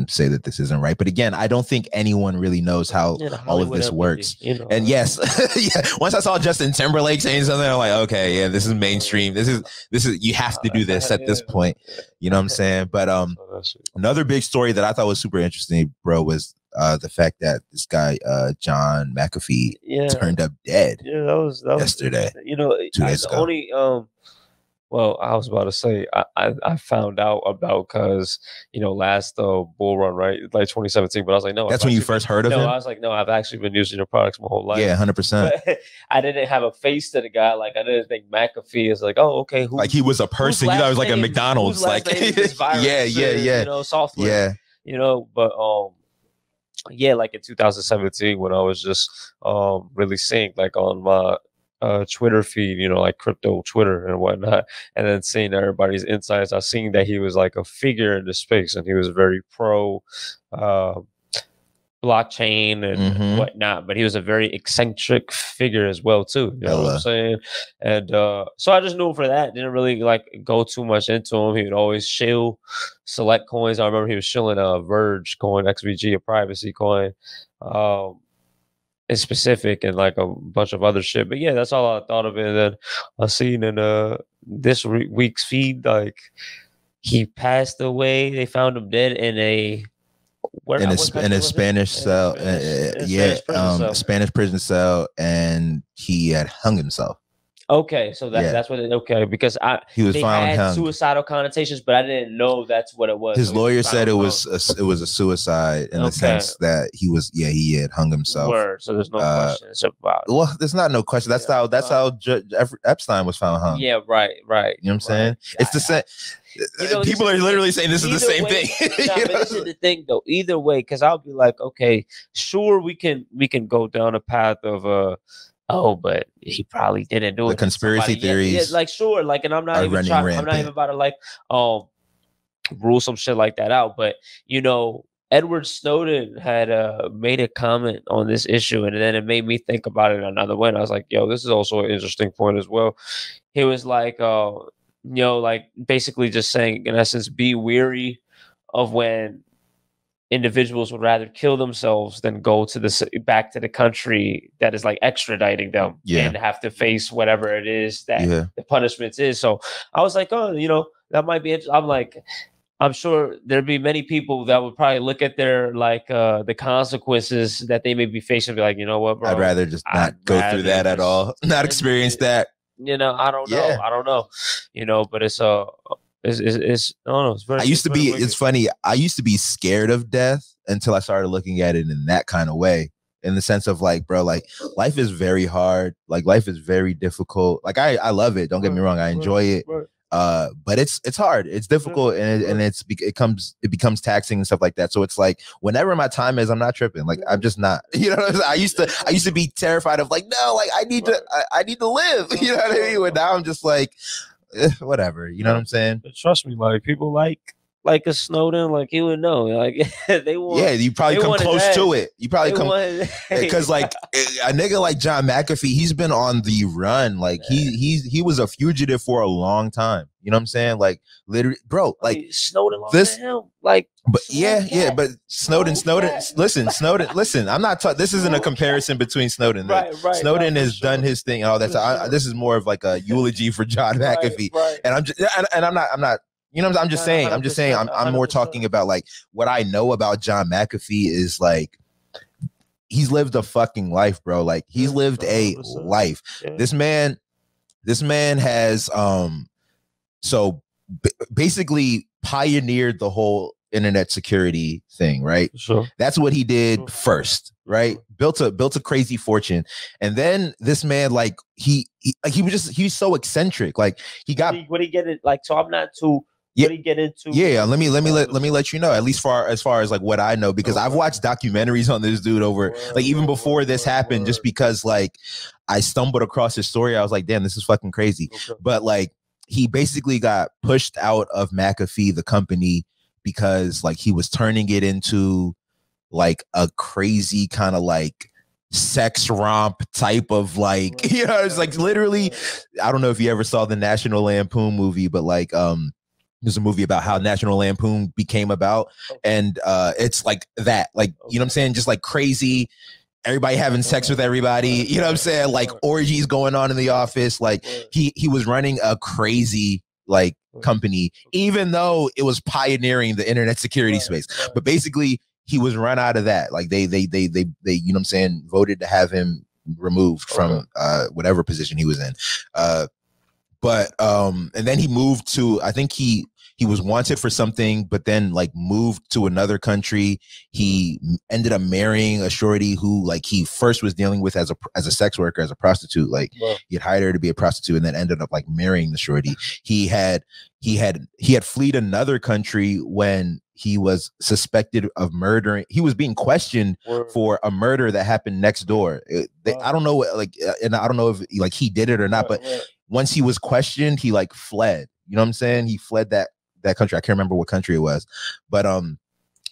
say that this isn't right. But again, I don't think anyone really knows how all of this works. You know, and yes, yeah. Once I saw Justin Timberlake saying something, I'm like, okay, yeah, this is mainstream. This is you have to do this at this point. You know what I'm saying? But another big story that I thought was super interesting, bro, was the fact that this guy John McAfee turned up dead. Yeah, that was yesterday. You know, 2 days ago. Only well, I was about to say I found out about because you know last bull run, right, like 2017. But I was like, no, that's when you first heard of him. I was like, no, I've actually been using your products my whole life. Yeah, 100%. I didn't have a face to the guy. Like I didn't think McAfee is like, oh, okay, like he was a person. You know, it was like a McDonald's. Like yeah. You know, software. Yeah. You know, but yeah, like in 2017 when I was just really seeing like on my Twitter feed, you know, like crypto Twitter and whatnot, and then seeing everybody's insights, I seen that he was like a figure in the space and he was very pro blockchain and whatnot, but he was a very eccentric figure as well too. You know what I'm saying? And so I just knew him for that. Didn't really like go too much into him. He would always shill select coins. I remember he was shilling a Verge coin, XVG, a privacy coin. In specific and like a bunch of other shit. But yeah, that's all I thought of it. And then I seen in this week's feed, like he passed away. They found him dead in a Spanish cell. Spanish prison cell, and he had hung himself. Okay, so that's what because he was found hung. Suicidal connotations, but I didn't know that's what it was. His lawyer said it was a suicide in the sense that he had hung himself. Word. So there's no questions about it. Well, there's not no question. That's how Epstein was found hung. Yeah, right. You know what I'm saying? It's the same. You know, people are literally saying this is the same thing. But this is the thing though. Either way, because I'll be like, okay, sure, we can go down a path of oh, but he probably didn't do it. The conspiracy theories, like sure, like, and I'm not even about to like rule some shit like that out. But you know, Edward Snowden had made a comment on this issue, and then it made me think about it another way. And I was like, yo, this is also an interesting point as well. He was like, you know, like basically just saying, in essence, be weary of when individuals would rather kill themselves than go to back to the country that is like extraditing them and have to face whatever it is that the punishment is. So I was like, oh, you know, that might be interesting. I'm like, I'm sure there'd be many people that would probably look at their like the consequences that they may be facing and be like, you know what, bro, I'd rather just not go through that at all, not experience that. You know, I don't know. You know, but it's I don't know. It's very. It's funny. I used to be scared of death until I started looking at it in that kind of way, in the sense of like, bro, like life is very hard. Like life is very difficult. Like I love it. Don't get me wrong. I enjoy it. But it's hard. It's difficult, and it becomes taxing and stuff like that. So it's like whenever my time is, I'm not tripping. Like I'm just not. You know what I'm saying? I used to be terrified of like, no, like I need to live. You know what I mean? But now I'm just like, whatever. You know what I'm saying? But trust me, like people like a Snowden, like he would know. Like they want. Yeah, you probably come close to it. You probably come because like a nigga like John McAfee, he's been on the run. Like he was a fugitive for a long time. You know what I'm saying? Like literally, bro. Like Snowden, this him. Like, but but Snowden. Listen. I'm not. This isn't a comparison between Snowden. Snowden has done his thing and all that. So this is more of like a eulogy for John McAfee. And I'm just, and I'm not You know what I'm just saying? I'm just saying. I'm more 100%. talking about like what I know about John McAfee is like he's lived a fucking life, bro. Like he's lived a 100%. life. Yeah. This man has basically pioneered the whole internet security thing, right? Sure. That's what he did first, right? Built a crazy fortune, and then this man, like he was so eccentric. Like he got what he get it like. So I'm not too. Yeah. What he get into? Yeah, let me let you know, at least as far as like what I know, because I've watched documentaries on this dude over like even before this happened, just because like I stumbled across his story. I was like, damn, this is fucking crazy. Okay. But like he basically got pushed out of McAfee, the company, because like he was turning it into like a crazy kind of like sex romp type of like, you know, it's like literally, I don't know if you ever saw the National Lampoon movie, but like there's a movie about how National Lampoon became about, and it's like that, like, you know what I'm saying, just like crazy, everybody having sex with everybody, you know what I'm saying, like orgies going on in the office. Like he was running a crazy like company, even though it was pioneering the internet security space. But basically he was run out of that. Like they you know what I'm saying, voted to have him removed from whatever position he was in. But and then he moved to, I think he was wanted for something, but then like moved to another country. He ended up marrying a shorty who like he first was dealing with as a sex worker, as a prostitute. Like he had hired her to be a prostitute, and then ended up like marrying the shorty. He had fled another country when he was suspected of murdering. He was being questioned for a murder that happened next door. I don't know what, like, and I don't know if like he did it or not, but once he was questioned, he like fled. You know what I'm saying? He fled that country. I can't remember what country it was, but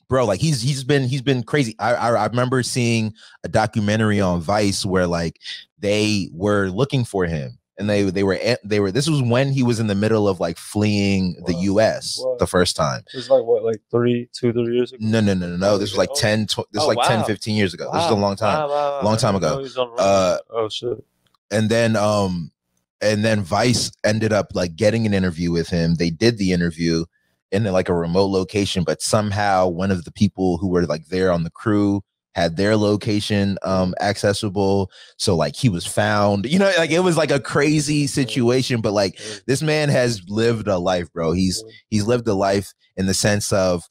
bro, like he's been crazy. I remember seeing a documentary on Vice where like they were looking for him, and they were. This was when he was in the middle of like fleeing the U.S. the first time. It was like what, like 3 years ago? No. This was like 10. This was like 10, 15 years ago. This is a long time, long time ago. Oh shit. And then Vice ended up like getting an interview with him. They did the interview in like a remote location, but somehow one of the people who were like there on the crew had their location accessible. So like he was found, you know, like it was like a crazy situation. But like this man has lived a life, bro. He's lived a life in the sense of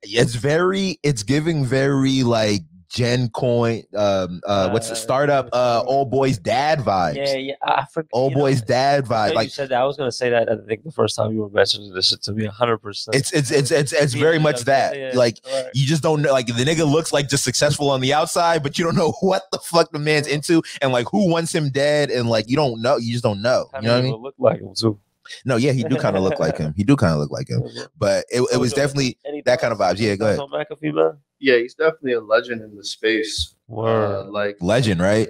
it's giving very like Gen Coin, what's the startup? Old Boy's Dad vibes. Yeah. I forgot. Old Boy's Dad vibe. Like you said that, I was gonna say that. I think the first time you were mentioning this shit to me, 100%. It's very much that. Yeah, like you just don't know. Like the nigga looks like just successful on the outside, but you don't know what the fuck the man's into, and like who wants him dead, and like you don't know. You just don't know. You know what I mean? Look like him too. No, yeah, he do kind of look like him. But it was definitely that kind of vibes. Yeah, go ahead. McAfee, man? Yeah, he's definitely a legend in the space. Like legend, right?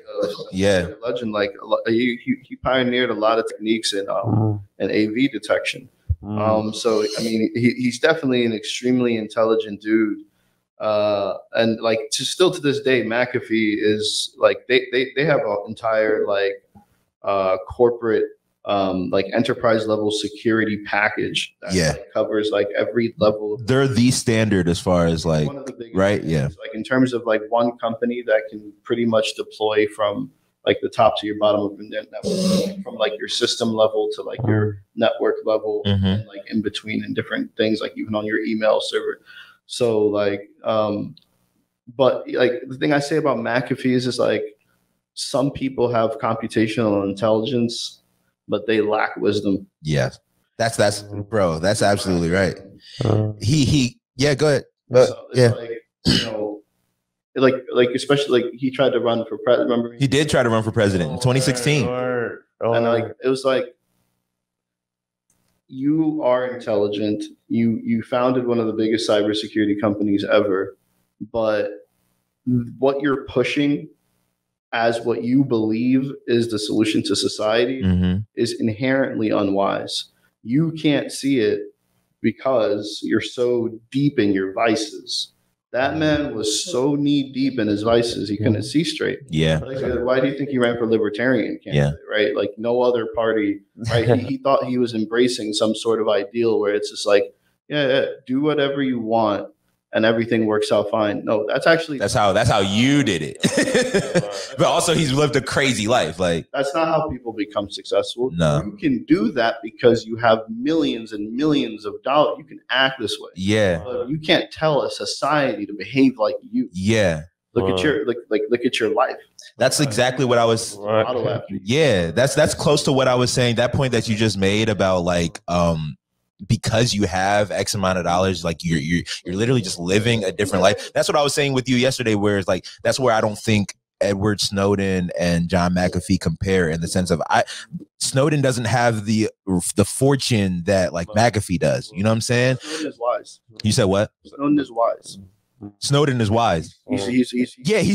Yeah, legend. Like he pioneered a lot of techniques in AV detection. So I mean, he's definitely an extremely intelligent dude. And like still to this day, McAfee is like they have an entire like corporate like enterprise level security package that like, covers like every level of they're the standard as far as like right like in terms of like one company that can pretty much deploy from like the top to your bottom of the network, from like your system level to like your network level, and like in between and different things, like even on your email server. So like but like the thing I say about McAfee is like some people have computational intelligence, but they lack wisdom. Yes, that's bro. That's absolutely right. Yeah. Go ahead. So like, you know, like especially like he tried to run for president. Remember, he did try to run for president in 2016. And like it was like, you are intelligent. You founded one of the biggest cybersecurity companies ever, but what you're pushing as what you believe is the solution to society is inherently unwise. You can't see it because you're so deep in your vices. That man was so knee deep in his vices, he couldn't see straight. Yeah. Like, why do you think he ran for libertarian candidate, right? Like no other party, right? he thought he was embracing some sort of ideal where it's just like, yeah, do whatever you want and everything works out fine. No, that's how you did it. But also he's lived a crazy life. Like that's not how people become successful. No. You can do that because you have millions and millions of dollars. You can act this way. Yeah. But you can't tell a society to behave like you. Yeah. Look at your look at your life. That's exactly what I was. Yeah, that's close to what I was saying. That point that you just made about like because you have X amount of dollars, like you're literally just living a different life. That's what I was saying with you yesterday, where it's like that's where I don't think Edward Snowden and John McAfee compare in the sense of Snowden doesn't have the fortune that like McAfee does. You know what I'm saying? Snowden is wise. You said what? Snowden is wise. Snowden is wise. He's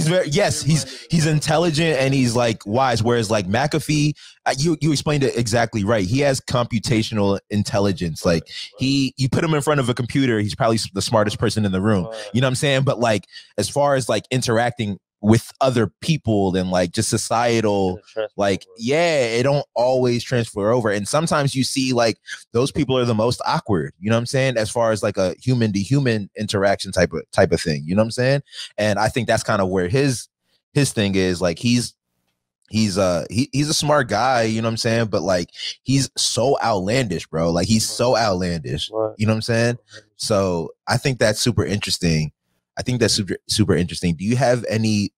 very he's intelligent and he's like wise. Whereas like McAfee, you explained it exactly right. He has computational intelligence. Like you put him in front of a computer, he's probably the smartest person in the room. You know what I'm saying? But like as far as like interacting with other people and like just societal, like it don't always transfer over. And sometimes you see like those people are the most awkward, you know what I'm saying, as far as like a human to human interaction type of thing, you know what I'm saying? And I think that's kind of where his thing is. Like he's a smart guy, you know what I'm saying, but like he's so outlandish, bro. Like he's so outlandish, you know what I'm saying? So I think that's super interesting. I think that's super interesting. Do you have any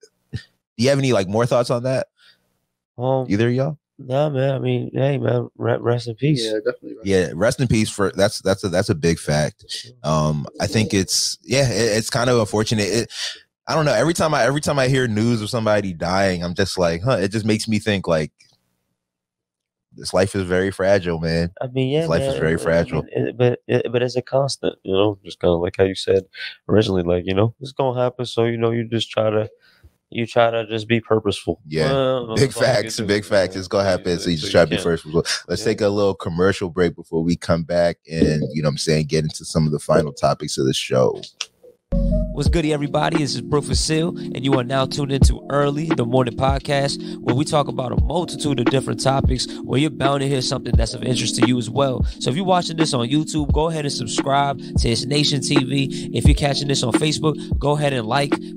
like more thoughts on that? Either of y'all? Nah, man. I mean, hey, man, rest in peace. Yeah, definitely. Rest in peace for that's a big fact. I think it's kind of unfortunate. I don't know. Every time I hear news of somebody dying, I'm just like, it just makes me think like this life is very fragile, man. I mean, this life is very fragile. But it's a constant, you know, just kind of like how you said originally, like, you know, it's gonna happen. So, you know, you try to just be purposeful. Yeah, big facts. It's gonna happen. So you just try to be purposeful. Let's take a little commercial break before we come back and, you know what I'm saying, get into some of the final topics of the show. What's goody, everybody? This is Bruke and you are now tuned into Early, the morning podcast, where we talk about a multitude of different topics, where you're bound to hear something that's of interest to you as well. So if you're watching this on YouTube, go ahead and subscribe to ItsNation TV. If you're catching this on Facebook, go ahead and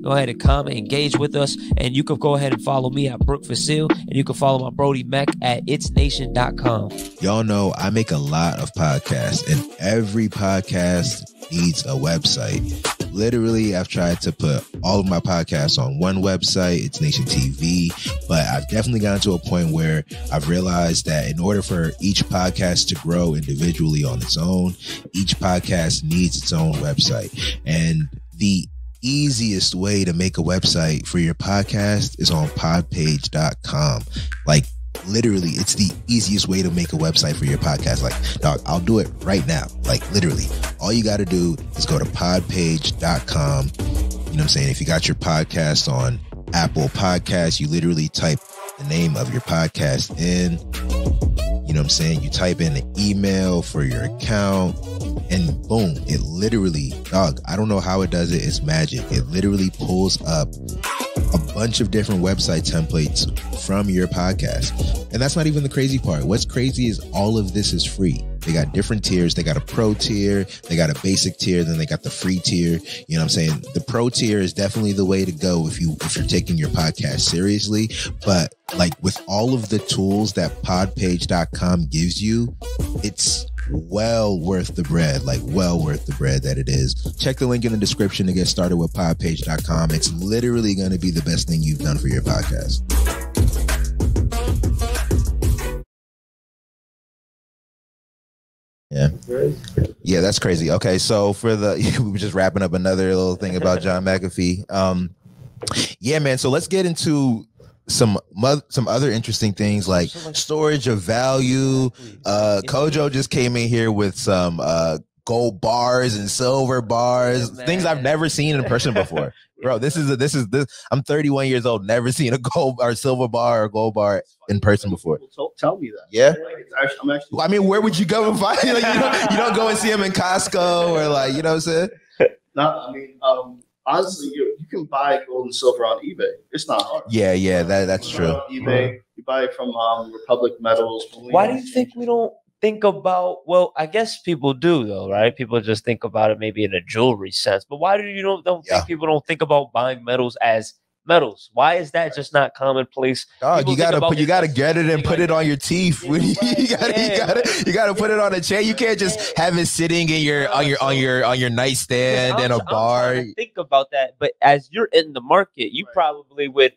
go ahead and comment, engage with us, and you can go ahead and follow me at Bruke and you can follow my Brody Mek at ItsNation.com. Y'all know I make a lot of podcasts, and every podcast needs a website. Literally, I've tried to put all of my podcasts on one website, ItsNation TV, but I've definitely gotten to a point where I've realized that in order for each podcast to grow individually on its own, each podcast needs its own website. And the easiest way to make a website for your podcast is on podpage.com. Like, literally, it's the easiest way to make a website for your podcast. Like, dog, I'll do it right now. Like, literally, all you got to do is go to podpage.com. You know what I'm saying? If you got your podcast on Apple Podcasts, you literally type the name of your podcast in. You know what I'm saying? You type in the email for your account and boom, it literally, dog, I don't know how it does it. It's magic. It literally pulls up a bunch of different website templates from your podcast. And that's not even the crazy part. What's crazy is all of this is free. They got different tiers. They got a pro tier. They got a basic tier. Then they got the free tier. You know what I'm saying? The pro tier is definitely the way to go if you're taking your podcast seriously. But like with all of the tools that podpage.com gives you, it's well worth the bread, that it is. Check the link in the description to get started with podpage.com. It's literally going to be the best thing you've done for your podcast. Yeah, that's crazy. Okay, so we were just wrapping up another little thing about John McAfee. Yeah, man. So let's get into some other interesting things like storage of value. Kojo just came in here with some gold bars and silver bars, things I've never seen in person before. Bro, this is I'm 31 years old, never seen a gold or silver bar or gold bar in person before. Tell me that. Yeah. I'm actually. I mean, where would you go and find it? Like, you don't go and see them in Costco or like, you know what I'm saying? No, I mean, honestly, you can buy gold and silver on eBay. It's not hard. Yeah, that's true. On eBay, you buy it from Republic Metals. Why do you think we don't think about? Well, I guess people do though, right? People just think about it maybe in a jewelry sense. But why do you don't think people don't think about buying metals as metals? Why is that just not commonplace? Dog, you gotta get it and put it on your teeth. You gotta put it on a chain. You can't just have it sitting in on your nightstand in a bar. Think about that. But as you're in the market, you probably would.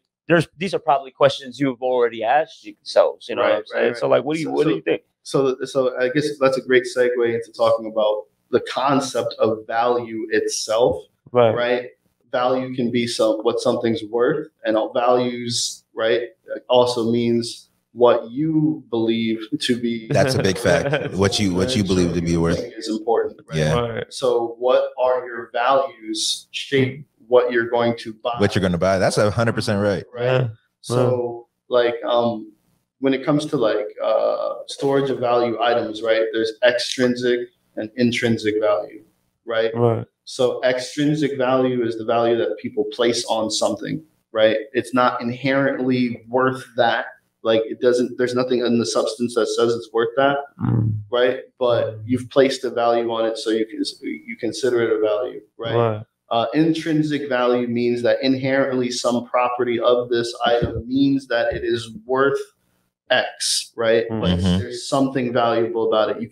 These are probably questions you've already asked yourselves. You know what I'm saying? Right. So like, what do you think? So I guess that's a great segue into talking about the concept of value itself. Right. Value can be what something's worth, and all values, right, also means what you believe to be. That's a big fact. What you believe to be worth is important. Right? Yeah. Right. So what are your values shape what you're going to buy? What you're going to buy? That's 100% right. Right. Yeah. So like when it comes to like storage of value items, right? There's extrinsic and intrinsic value, right? Right. So extrinsic value is the value that people place on something, right? It's not inherently worth that. Like there's nothing in the substance that says it's worth that, right? But you've placed a value on it, so you consider it a value, right? Intrinsic value means that inherently some property of this item means that it is worth X, right? Like there's something valuable about it. You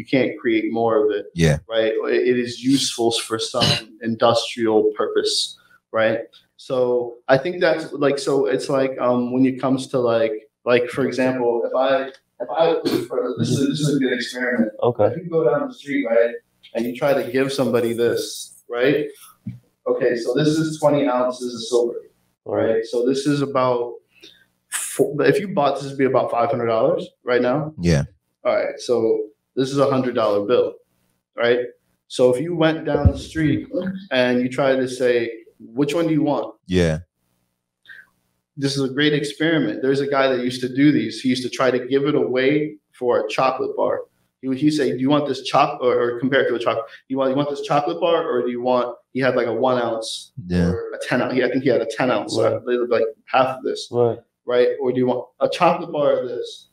can't create more of it. Yeah. Right. It is useful for some industrial purpose. Right. So I think that's like, so it's like when it comes to like for example, if I this is a good experiment. Okay. If you go down the street, right, and you try to give somebody this, right? Okay, so this is 20 ounces of silver, right? So this is about, if you bought this, would be about $500 right now. Yeah. All right, so this is $100 bill, right? So if you went down the street and you tried to say, which one do you want? Yeah. This is a great experiment. There's a guy that used to do these. He used to try to give it away for a chocolate bar. He say, do you want this or compared to a chocolate? You want this chocolate bar, or do you want? He had like a 1 ounce or a 10 ounce. I think he had a 10 ounce. So they look like half of this, right? Or do you want a chocolate bar of this?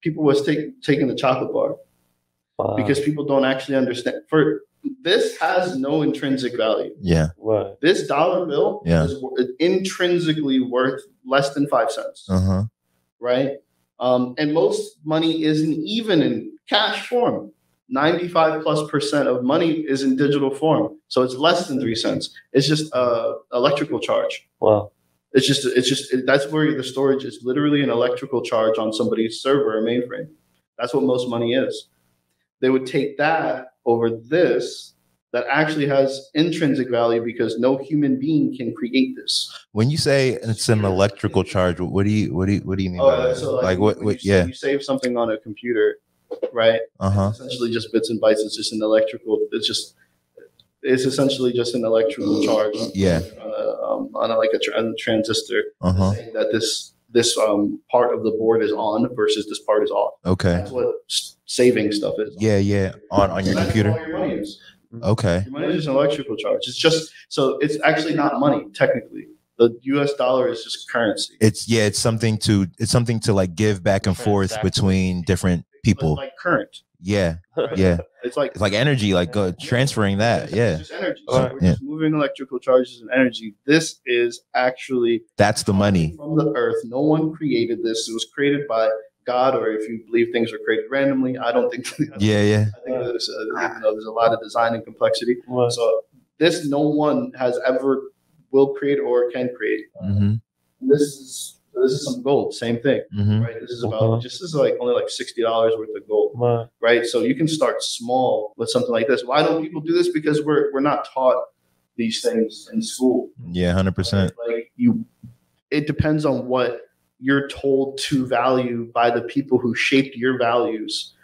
People was taking the chocolate bar because people don't actually understand. For this has no intrinsic value. Yeah. This dollar bill is intrinsically worth less than 5 cents. Right. And most money isn't even in cash form. 95+% of money is in digital form. So it's less than 3 cents. It's just electrical charge. Wow. It's just that's where the storage is, literally an electrical charge on somebody's server or mainframe. That's what most money is. They would take that over this that actually has intrinsic value because no human being can create this. When you say it's an electrical charge, what do you mean by that? So like what? You save something on a computer, right? Essentially, just bits and bytes. It's just an electrical. It's essentially just an electrical charge. Yeah. On a transistor. Saying that this part of the board is on versus this part is off. Okay. That's what saving stuff is. Yeah. On your computer. All your money is. Okay. Your money is just an electrical charge. It's just so it's actually not money technically. The U.S. dollar is just currency. It's something to like give back and forth between different people. Like current. Yeah. Yeah. It's like energy, like transferring that. It's just energy. So we're just moving electrical charges and energy. This is actually that's the money from the earth. No one created this. It was created by God, or if you believe things were created randomly. I don't think. Yeah. I think there's a lot of design and complexity. So this, no one has ever will create or can create. This is some gold. Same thing, right? This is about this is like only like $60 worth of gold, right? So you can start small with something like this. Why don't people do this? Because we're not taught these things in school. Yeah, 100%. Like it depends on what you're told to value by the people who shaped your values,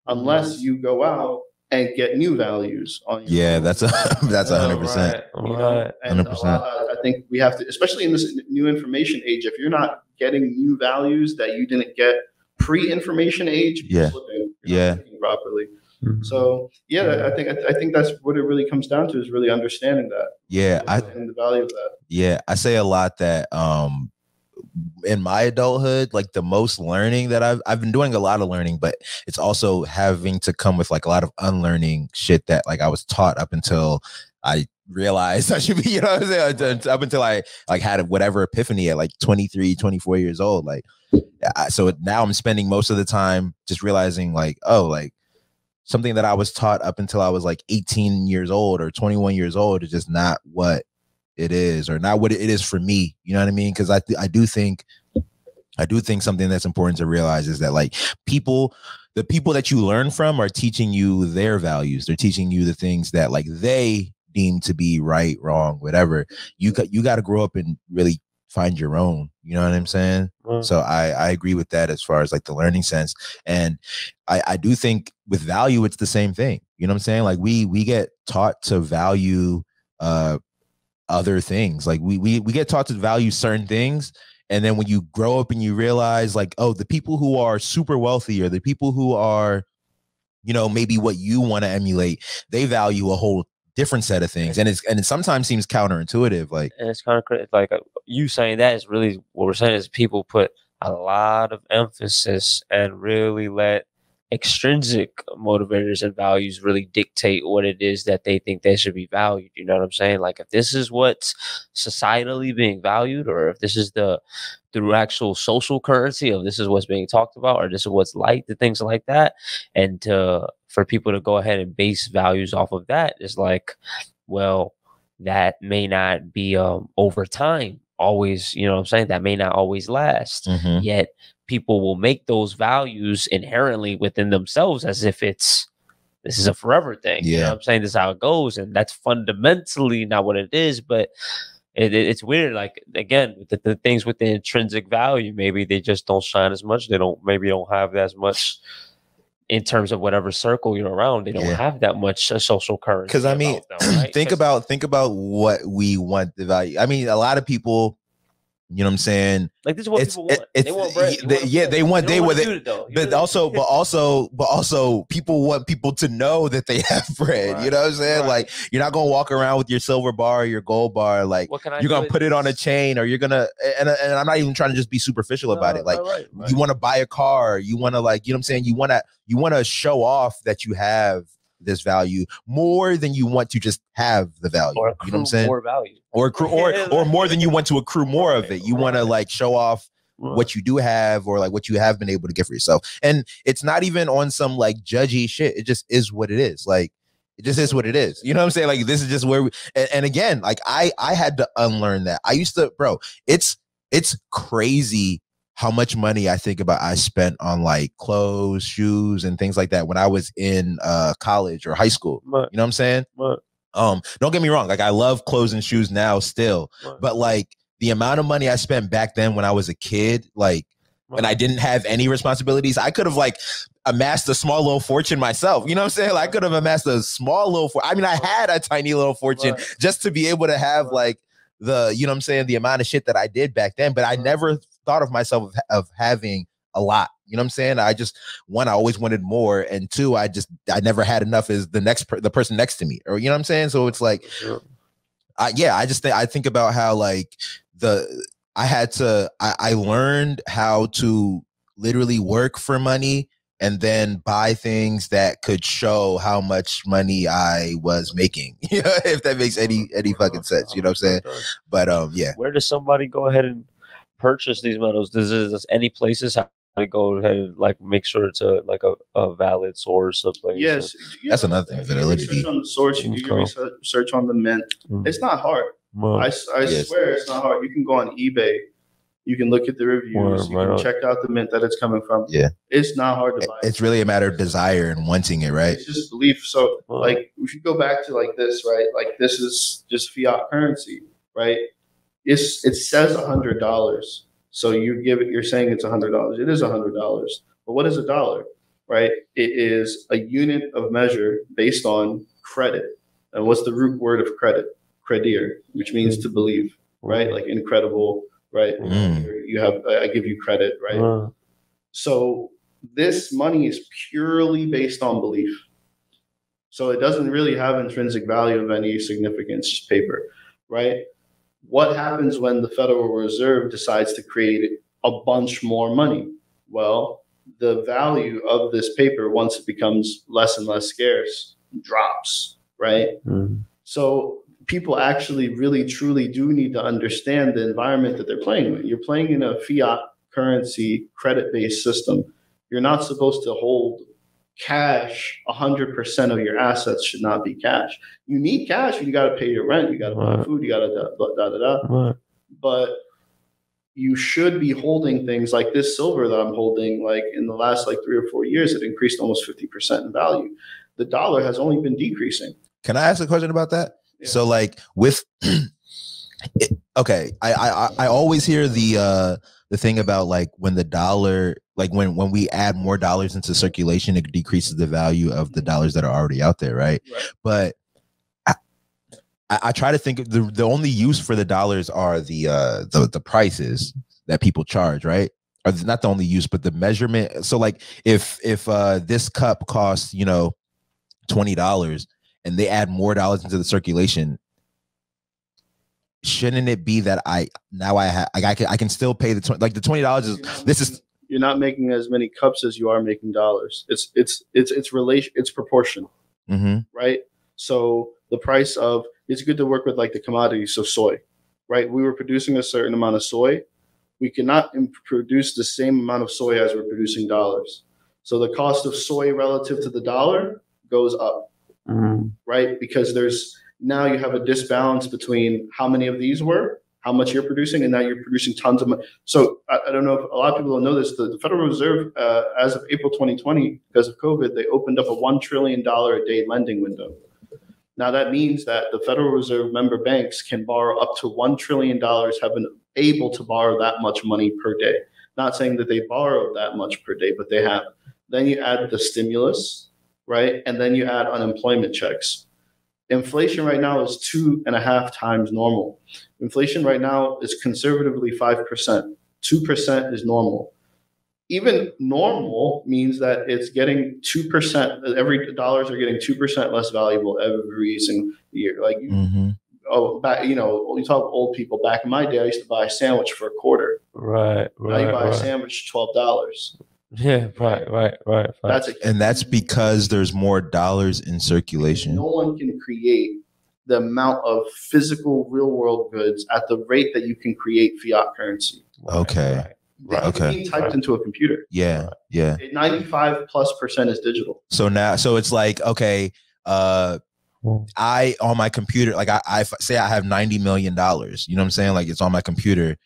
unless you go out and get new values on your own. That's 100%. And 100%. I think we have to, especially in this new information age, if you're not getting new values that you didn't get pre-information age, you're slipping. You're not thinking properly. So yeah, I think that's what it really comes down to, is really understanding that. Yeah, and the value of that. Yeah, I say a lot that in my adulthood, like the most learning that I've been doing a lot of learning, but it's also having to come with like a lot of unlearning shit that like I was taught up until I realized I should be, you know what I'm saying? Up until I like had whatever epiphany at like 23, 24 years old. Like, so now I'm spending most of the time just realizing like, oh, like something that I was taught up until I was like 18 years old or 21 years old is just not what it is, or not what it is for me. You know what I mean? Because I do think something that's important to realize is that like the people that you learn from are teaching you their values. They're teaching you the things that like they deem to be right, wrong, whatever. You got to grow up and really find your own. You know what I'm saying? So I agree with that as far as like the learning sense. And I do think with value, it's the same thing. You know what I'm saying? Like we get taught to value other things. Like we get taught to value certain things, and then when you grow up and you realize like, oh, the people who are super wealthy or the people who are, you know, maybe what you want to emulate, they value a whole different set of things, and it sometimes seems counterintuitive. Like, and it's kind of like you saying that is really what we're saying is people put a lot of emphasis and really let extrinsic motivators and values really dictate what it is that they think they should be valued. You know what I'm saying? Like if this is what's societally being valued, or if this is the actual social currency of this is what's being talked about, or this is what's liked, and things like that, and for people to go ahead and base values off of that is like, well, that may not be over time always, you know what I'm saying? That may not always last. Yet people will make those values inherently within themselves as if this is a forever thing. You know what I'm saying? This is how it goes. And that's fundamentally not what it is, but it's weird. Like, again, the things with the intrinsic value, maybe they just don't shine as much. They don't have as much in terms of whatever circle you're around. They don't have that much social currency. Because I mean, right? think about what we want the value. I mean, a lot of people, you know what I'm saying? Like this is what people want. They want bread. But also people want people to know that they have bread. Right. You know what I'm saying? Right. Like you're not gonna walk around with your silver bar or your gold bar. Like you're gonna put it on a chain, or you're gonna. And I'm not even trying to just be superficial about it. Like you want to buy a car, you want to like, you know what I'm saying? You want to show off that you have this value more than you want to just have the value. Or you know what I'm saying? More value. Or more than you want to accrue more of it. You want to like show off what you do have, or like what you have been able to get for yourself. And it's not even on some like judgy shit. It just is what it is. Like it just is what it is. You know what I'm saying? Like this is just where and again, like I had to unlearn that. I used to, bro, it's crazy how much money I think about I spent on like clothes, shoes, and things like that when I was in college or high school. You know what I'm saying? Don't get me wrong. Like I love clothes and shoes now still, but like the amount of money I spent back then when I was a kid, like when I didn't have any responsibilities, I could have like amassed a small little fortune myself. You know what I'm saying? Like I could have amassed a small little I mean, I had a tiny little fortune just to be able to have like the, you know what I'm saying, the amount of shit that I did back then, but I never thought of myself of having a lot. You know what I'm saying? I just, one, I always wanted more, and two, I never had enough as the person next to me, or you know what I'm saying? So it's like, I think about how like I learned how to literally work for money and then buy things that could show how much money I was making. You know, if that makes any fucking sense. You know what I'm saying? But yeah. Where does somebody go ahead and purchase these metals? Does any places have to go ahead and like make sure it's a valid source of place? Yes, that's another thing. Validity on the source. You do your research on the mint. It's not hard. I swear it's not hard. You can go on eBay. You can look at the reviews. You can check out the mint that it's coming from. Yeah, it's not hard to buy. It's really a matter of desire and wanting it, right? It's just belief. So, like, if you go back to like this, right? Like, this is just fiat currency, right? It says $100. So you're saying it's $100. It is $100. But what is a dollar, right? It is a unit of measure based on credit. And what's the root word of credit? Credere, which means to believe, right? Like incredible. Right. I give you credit. Right. So this money is purely based on belief. So it doesn't really have intrinsic value of any significance, just paper, right? What happens when the Federal Reserve decides to create a bunch more money? Well, the value of this paper, once it becomes less and less scarce, drops, right? So people actually really, truly do need to understand the environment that they're playing with. You're playing in a fiat currency, credit-based system. You're not supposed to hold cash. 100% of your assets should not be cash. You need cash. You got to pay your rent. You got to buy food. You got to But you should be holding things like this silver that I'm holding. Like in the last 3 or 4 years, it increased almost 50% in value. The dollar has only been decreasing. Can I ask a question about that? Yeah. So with okay, I always hear the thing about when the dollar, when we add more dollars into circulation, it decreases the value of the dollars that are already out there, right? But I try to think the only use for the dollars are the prices that people charge, right? Or not the only use, but the measurement. So if this cup costs $20 and they add more dollars into the circulation, shouldn't it be that I can still pay the $20 you're not making as many cups as you are making dollars. It's proportional, right? So the price of, it's good to work with the commodities. So soy, right? We were producing a certain amount of soy. We cannot produce the same amount of soy as we're producing dollars. So the cost of soy relative to the dollar goes up, right? Because now you have a disbalance between how many of these were, how much you're producing, and now you're producing tons of money. So I don't know if a lot of people don't know this. The Federal Reserve, as of April 2020, because of COVID, they opened up a $1 trillion a day lending window. Now that means that the Federal Reserve member banks can borrow up to $1 trillion, have been able to borrow that much money per day. Not saying that they borrowed that much per day, but they have. Then you add the stimulus, right? And then you add unemployment checks. Inflation right now is 2.5 times normal. Inflation right now is conservatively 5%. 2% is normal. Even normal means that it's getting 2%. Every dollars are getting 2% less valuable every single year. You talk to old people. Back in my day, I used to buy a sandwich for $0.25. Right. Now you buy a sandwich $12. Yeah, right. That's because there's more dollars in circulation. No one can create the amount of physical real world goods at the rate that you can create fiat currency. Okay. It's being typed into a computer. Yeah. 95+% is digital. So it's okay. I on my computer, I say I have $90 million. You know what I'm saying? It's on my computer.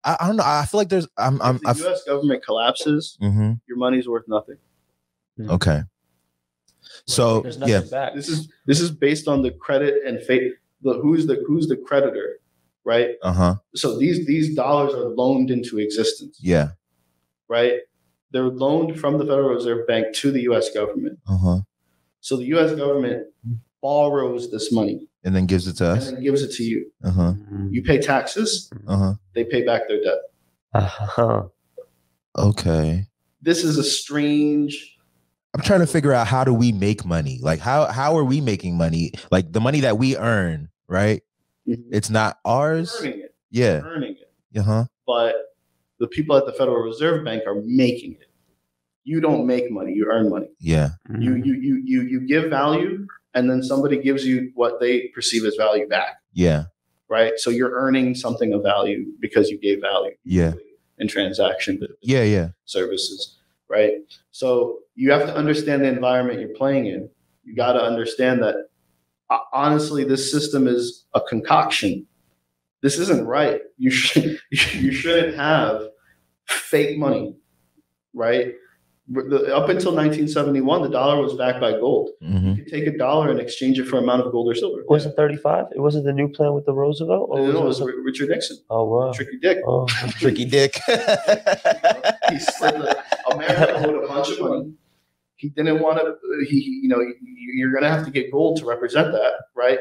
I don't know. I feel like there's. If the U.S. government collapses, your money's worth nothing. Okay. So back. This is based on the credit and fate. Who's the creditor, right? So these dollars are loaned into existence. Yeah. Right. They're loaned from the Federal Reserve Bank to the U.S. government. So the U.S. government borrows this money and then gives it to us. And then gives it to you. You pay taxes. They pay back their debt. Okay. This is a strange. I'm trying to figure out, how do we make money? How are we making money? The money that we earn, right? It's not ours. Earning it. Yeah. Earning it. But the people at the Federal Reserve Bank are making it. You don't make money. You earn money. Yeah. You give value, and then somebody gives you what they perceive as value back. Yeah. Right. So you're earning something of value because you gave value. Yeah. In transaction. Yeah. Services. Right. So you have to understand the environment you're playing in. You got to understand that honestly, this system is a concoction. This isn't right. You shouldn't have fake money. Right. Up until 1971, the dollar was backed by gold. You could take $1 and exchange it for an amount of gold or silver. Was it 35? It wasn't the new plan with the Roosevelt? No, it was Richard Nixon. Oh, wow. Tricky Dick. Oh. Tricky Dick. He slid America owed a bunch of money. He didn't want to, you're going to have to get gold to represent that, right?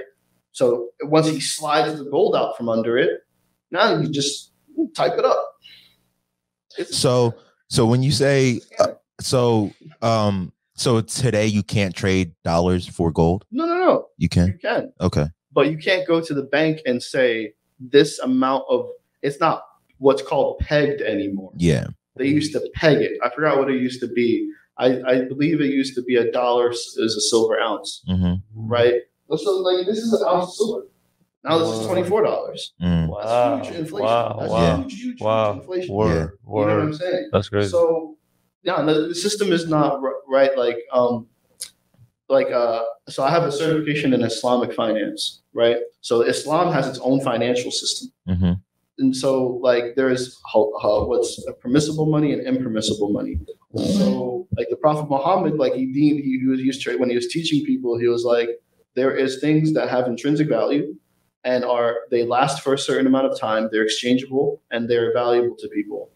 So once he slides the gold out from under it, now you just type it up. So when you say, So today you can't trade dollars for gold? No. You can? You can. Okay. But you can't go to the bank and say this amount of, it's not what's called pegged anymore. Yeah. They used to peg it. I forgot what it used to be. I believe it used to be $1 is a silver ounce, right? So like this is an ounce of silver. Now this is $24. Wow. That's huge inflation. Wow. Huge Word. inflation. You know what I'm saying? That's crazy. So yeah, the system is not right. So I have a certification in Islamic finance, right? So Islam has its own financial system. And so like there's what's permissible money and impermissible money. So like the Prophet Muhammad, like he was used to, when he was teaching people, he was like, there is things that have intrinsic value and they last for a certain amount of time, they're exchangeable and they're valuable to people.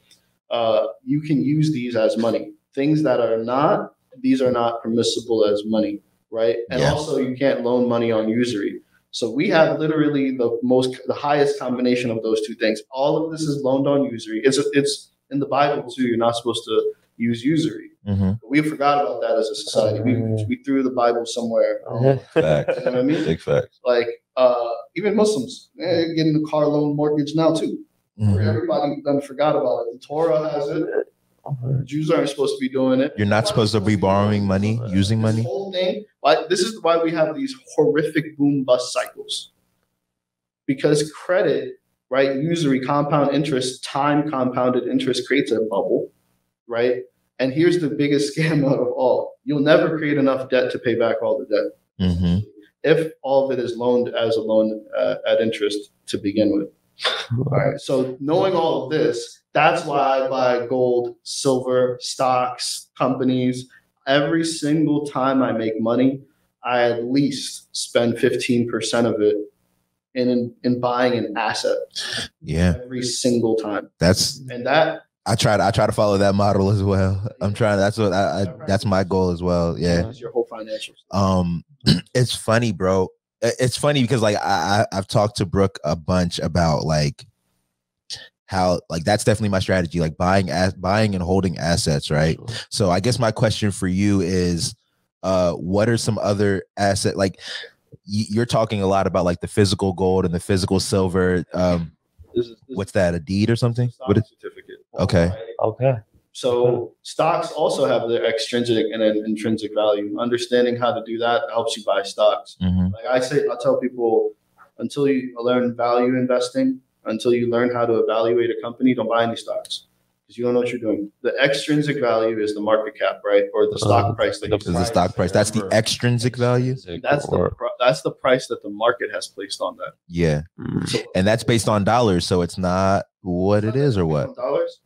You can use these as money. Things that are not, these are not permissible as money, right? And also you can't loan money on usury. So we have literally the highest combination of those two things. All of this is loaned on usury. It's in the Bible too. You're not supposed to use usury. We forgot about that as a society. We threw the Bible somewhere. Facts. You know what I mean? Big facts. Like even Muslims getting a car loan mortgage now too. Everybody done forgot about it. The Torah has it. Jews aren't supposed to be doing it. You're not supposed to be borrowing money, using money. This whole thing. This is why we have these horrific boom bust cycles. Because credit, right? Usury, compound interest, time compounded interest creates a bubble, right? And here's the biggest scam out of all: you'll never create enough debt to pay back all the debt. If all of it is loaned as a loan at interest to begin with. All right. So knowing all of this, that's why I buy gold, silver, stocks, companies. Every single time I make money, I at least spend 15% of it in buying an asset. Yeah. Every single time. I try to follow that model as well. I'm trying. That's my goal as well. Yeah. That's your whole financial. It's funny, bro. It's funny because like I've talked to Bruke a bunch about like how like that's definitely my strategy, like buying and holding assets, right? Sure. So I guess my question for you is, what are some other asset, like you're talking a lot about like the physical gold and the physical silver. What's that? A deed or something? What is certificate? Okay. So stocks also have their extrinsic and intrinsic value. Understanding how to do that helps you buy stocks. Like I tell people, until you learn value investing, until you learn how to evaluate a company, don't buy any stocks because you don't know what you're doing. The extrinsic value is the market cap, right? Or the stock price. The stock price. That's the extrinsic value. That's the price that the market has placed on that. Yeah, and that's based on dollars, so it's not what it is, or what? Dollars.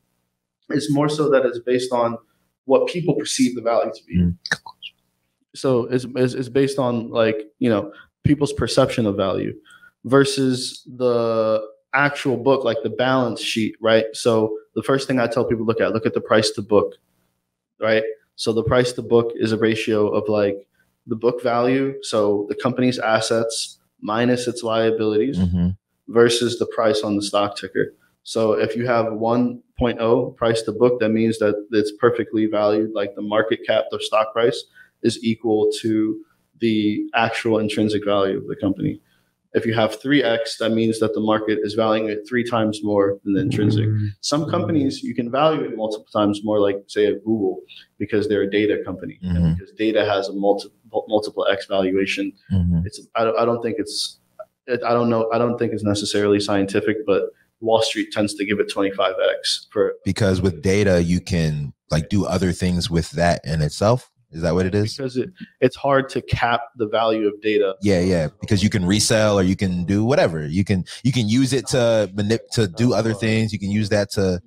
It's more so that it's based on what people perceive the value to be. So it's based on like, people's perception of value versus the actual book, like the balance sheet, right? So the first thing I tell people look at the price to book, right? So the price to book is a ratio of like the book value, so the company's assets minus its liabilities versus the price on the stock ticker. So if you have 1.0 price to book, that means that it's perfectly valued, like the market cap, the stock price is equal to the actual intrinsic value of the company. If you have 3x, that means that the market is valuing it 3 times more than the intrinsic. Some companies you can value it multiple times more, like say at Google, because they're a data company and because data has a multiple X valuation. I don't think it's necessarily scientific, but Wall Street tends to give it 25x because with data you can like do other things with that in itself. Is that what it is? Because it's hard to cap the value of data. Yeah. Because you can resell or you can do whatever. You can use it to do other things. You can use that to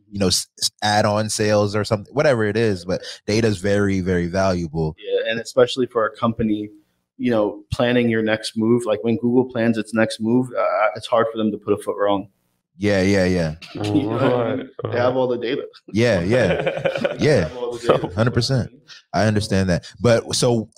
add on sales or something, whatever it is. But data is very, very valuable. Yeah, and especially for a company, planning your next move. Like when Google plans its next move, it's hard for them to put a foot wrong. Yeah. You know what I mean? They have all the data. Yeah. They have all the data. 100%. I understand that. But so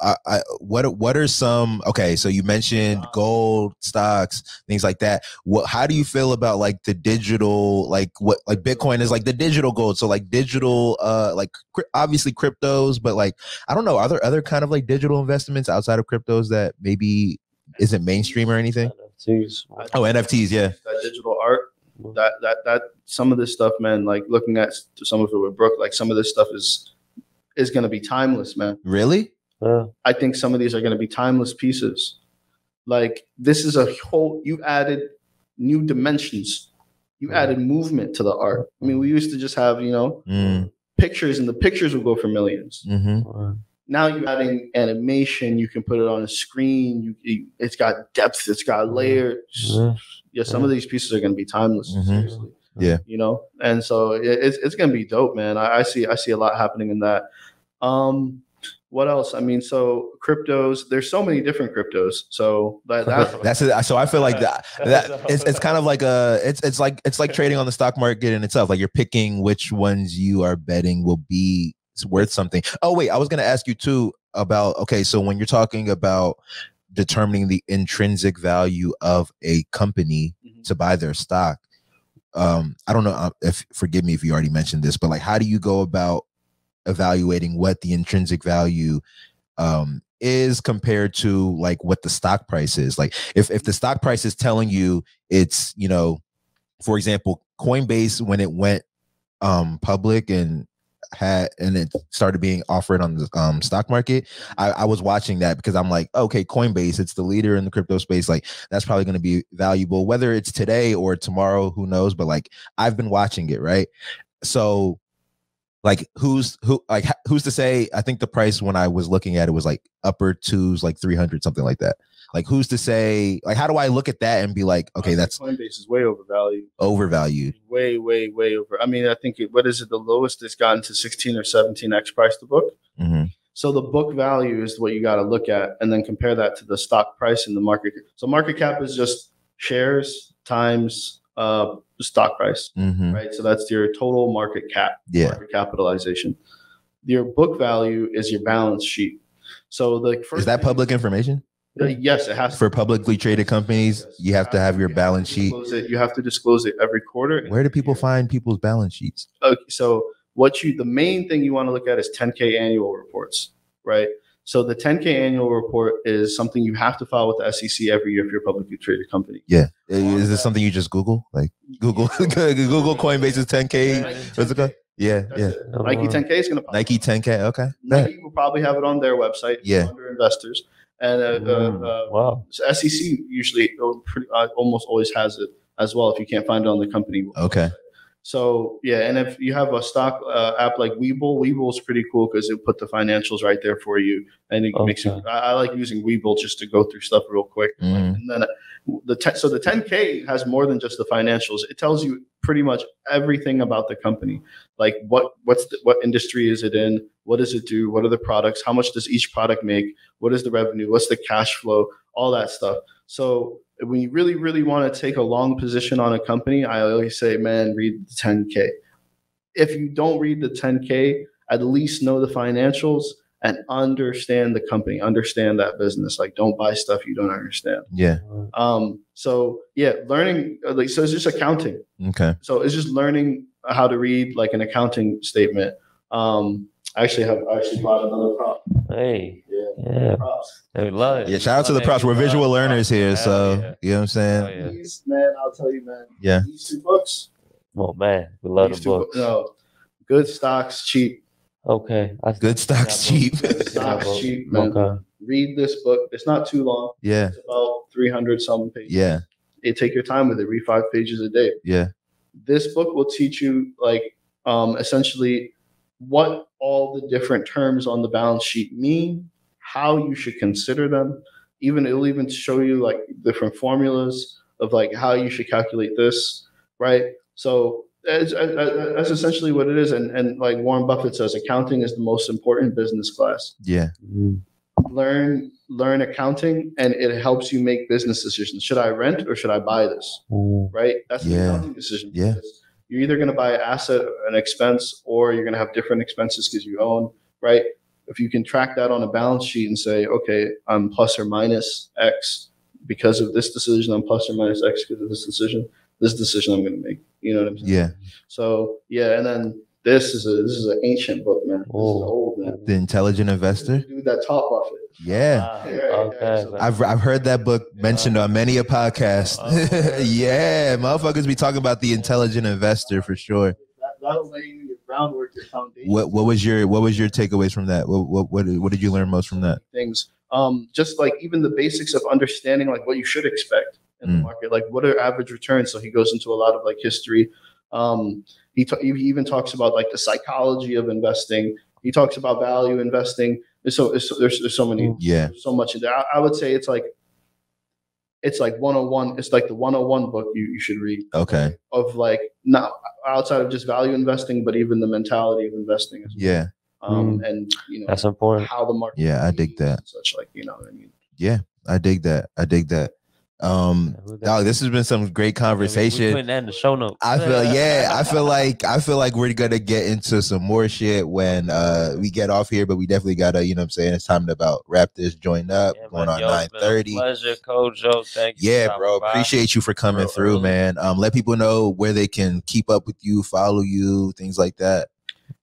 what are some, okay, so you mentioned gold, stocks, things like that. How do you feel about like the digital, like what, like Bitcoin is like the digital gold. So like digital, like obviously cryptos, but like, I don't know, are there other kind of like digital investments outside of cryptos that maybe isn't mainstream or anything? NFTs. Oh, NFTs. Yeah. That digital art, that some of this stuff, man, like looking at some of it with Brooke, like some of this stuff is going to be timeless, man. Really? I think some of these are going to be timeless pieces. Like this is a whole, you added new dimensions. You added movement to the art. I mean, we used to just have, pictures, and the pictures would go for millions. Now you're adding animation. You can put it on a screen. It's got depth. It's got layers. Yeah, some of these pieces are going to be timeless. Seriously. Yeah. And so it's going to be dope, man. I see a lot happening in that. What else? I mean, so cryptos, there's so many different cryptos. So that's it. So I feel like that it's kind of like it's like trading on the stock market in itself. Like you're picking which ones you are betting will be worth something. Oh wait, I was going to ask you too about, okay, so when you're talking about determining the intrinsic value of a company to buy their stock, I don't know forgive me if you already mentioned this, but like, how do you go about evaluating what the intrinsic value is compared to like what the stock price is? Like if the stock price is telling you it's, for example, Coinbase, when it went public and it started being offered on the stock market, I was watching that because I'm like, okay, Coinbase, it's the leader in the crypto space. Like that's probably going to be valuable, whether it's today or tomorrow, who knows? But like I've been watching it, right? So like who's to say? I think the price when I was looking at it was like upper twos, like 300, something like that. Like who's to say? Like how do I look at that and be like, okay, that's Coinbase is way overvalued. Way over. I mean, I think what is it? The lowest it's gotten to 16 or 17x price to book. So the book value is what you got to look at, and then compare that to the stock price and the market. So market cap is just shares times stock price, right? So that's your total market cap, market capitalization. Your book value is your balance sheet. So the first is that public information? Yes, it has for publicly traded companies. Yes, you have to have your balance sheet. You have to disclose it every quarter. Where do people find people's balance sheets? Okay, so the main thing you want to look at is 10K annual reports, right? So the 10K annual report is something you have to file with the SEC every year if you're a publicly traded company. Yeah. Is this something you just Google? Like Google Coinbase's 10K? What's it called? Yeah. Nike 10K is going to Nike 10K. Okay. Nike will probably have it on their website. Yeah. Under investors. And wow. SEC usually almost always has it as well if you can't find it on the company. Okay. So yeah, and if you have a stock app like Webull is pretty cool because it put the financials right there for you, and it makes you. I like using Webull just to go through stuff real quick. And then the 10K has more than just the financials. It tells you pretty much everything about the company, like what industry is it in, what does it do, what are the products, how much does each product make, what is the revenue, what's the cash flow, all that stuff. So when you really, really want to take a long position on a company, I always say, man, read the 10K. If you don't read the 10K, at least know the financials and understand the company, understand that business. Like, don't buy stuff you don't understand. Yeah. So yeah, learning. So it's just accounting. Okay. So it's just learning how to read like an accounting statement. I actually brought another prop. Hey. Yeah. Props. Hey, love it. Yeah, shout out to the props. We're visual learners here, so you know what I'm saying? These, man, I'll tell you, man. Yeah. These 2 books. Oh man, we love the books. No, good stocks, cheap. Okay. Good stocks, cheap. Good stocks, cheap, man. Okay. Read this book. It's not too long. Yeah. It's about 300 something pages. Yeah. Take your time with it. Read 5 pages a day. Yeah. This book will teach you essentially what all the different terms on the balance sheet mean, how you should consider them. It'll even show you like different formulas of like how you should calculate this, right? So that's essentially what it is. And like Warren Buffett says, accounting is the most important business class. Yeah. learn accounting, and it helps you make business decisions. Should I rent or should I buy this? Right? That's an accounting decision. Yeah. You're either going to buy an asset, an expense, or you're going to have different expenses because you own, right? If you can track that on a balance sheet and say, okay, I'm plus or minus X because of this decision, I'm plus or minus X because of this decision I'm going to make. You know what I'm saying? Yeah. So yeah, and then this is an ancient book, man. This is old, man. The Intelligent Investor. Dude, that top off it. Yeah. Okay. I've heard that book mentioned on many a podcast. Yeah, motherfuckers be talking about the Intelligent Investor for sure. That'll lay you your groundwork, your foundation. What was your takeaways from that? What did you learn most from that? Things, just like even the basics of understanding like what you should expect in the market, like what are average returns. So he goes into a lot of like history. He even talks about like the psychology of investing. He talks about value investing. There's so many, so much in there. I would say it's like 101. It's like the 101 book you should read. Okay. Of like not outside of just value investing, but even the mentality of investing as well. Yeah. And you know that's important. how the market. Yeah, I dig that. Such like you know what I mean. Yeah, I dig that. Dog, this has been some great conversation. We're putting that in the show notes. I feel like we're gonna get into some more shit when we get off here, but we definitely gotta, you know what I'm saying, it's time to about wrap this joint up. Going on 9:30. Pleasure, Kojo. Thank you. Yeah, bro. Appreciate you for coming through, man. Let people know where they can keep up with you, follow you, things like that.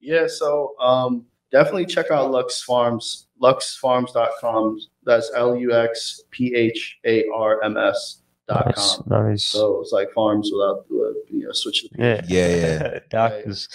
Yeah, so definitely check out Lux Farms, luxfarms.com. That's luxpharms.com. Nice. So it's like farms without the switch. Yeah. Doctors.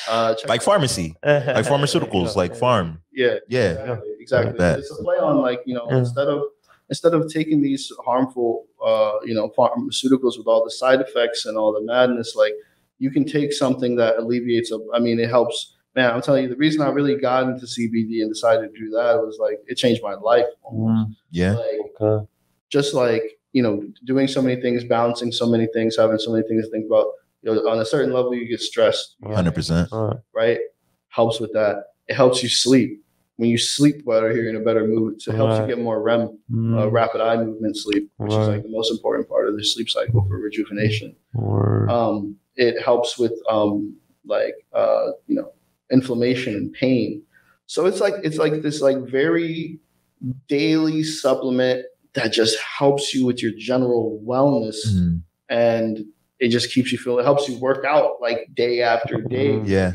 Like pharmacy, like pharmaceuticals, like farm. Yeah. Exactly. It's a play on like, you know, instead of taking these harmful, pharmaceuticals with all the side effects and all the madness, like you can take something that alleviates. It helps. Man, I'm telling you, the reason I really got into CBD and decided to do that was like it changed my life. Yeah. Like, just like, you know, doing so many things, balancing so many things, having so many things to think about. You know, on a certain level, you get stressed. 100%. Right? Helps with that. It helps you sleep. When you sleep better, you're in a better mood. So it helps you get more REM, rapid eye movement sleep, which is like the most important part of the sleep cycle for rejuvenation. It helps with inflammation and pain. So it's like this like very daily supplement that just helps you with your general wellness, and it just keeps you feeling. It helps you work out like day after day. Yeah,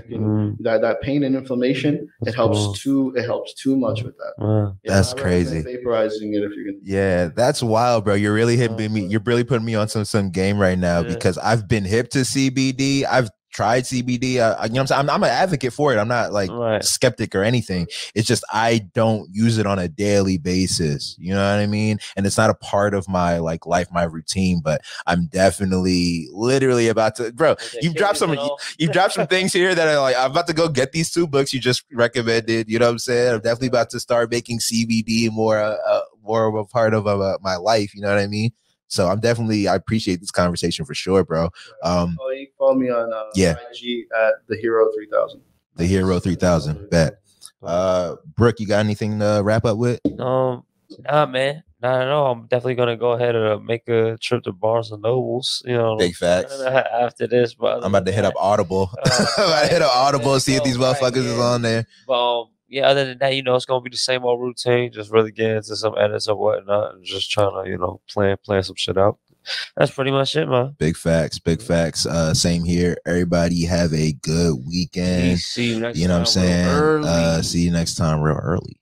that pain and inflammation. It helps too much with that. That's crazy. Vaporizing it if you're gonna. Yeah, that's wild, bro. You're really hitting me. You're really putting me on some game right now because I've been hip to CBD. I've tried CBD. You know what I'm saying? I'm an advocate for it. I'm not like skeptic or anything. It's just I don't use it on a daily basis. You know what I mean? And it's not a part of my like life, my routine. But I'm definitely, literally about to, bro. You've dropped some things here that are like I'm about to go get these 2 books you just recommended. You know what I'm saying? I'm definitely about to start making CBD more of a part of my life. You know what I mean? So I appreciate this conversation for sure, bro. You can follow me on IG at the Hero 3000. The Hero 3000. Bet. Brooke, you got anything to wrap up with? Nah, man. Not at all. I'm definitely gonna go ahead and make a trip to Barnes and Nobles. You know, big facts. After this, but I'm about to hit up Audible. I'm about to hit up Audible, see if these motherfuckers is on there. But yeah, other than that, you know, it's gonna be the same old routine. Just really get into some edits or whatnot, and just trying to, you know, plan some shit out. That's pretty much it, man. Big facts. Same here. Everybody have a good weekend. See you next time. You know what I'm saying? See you next time real early.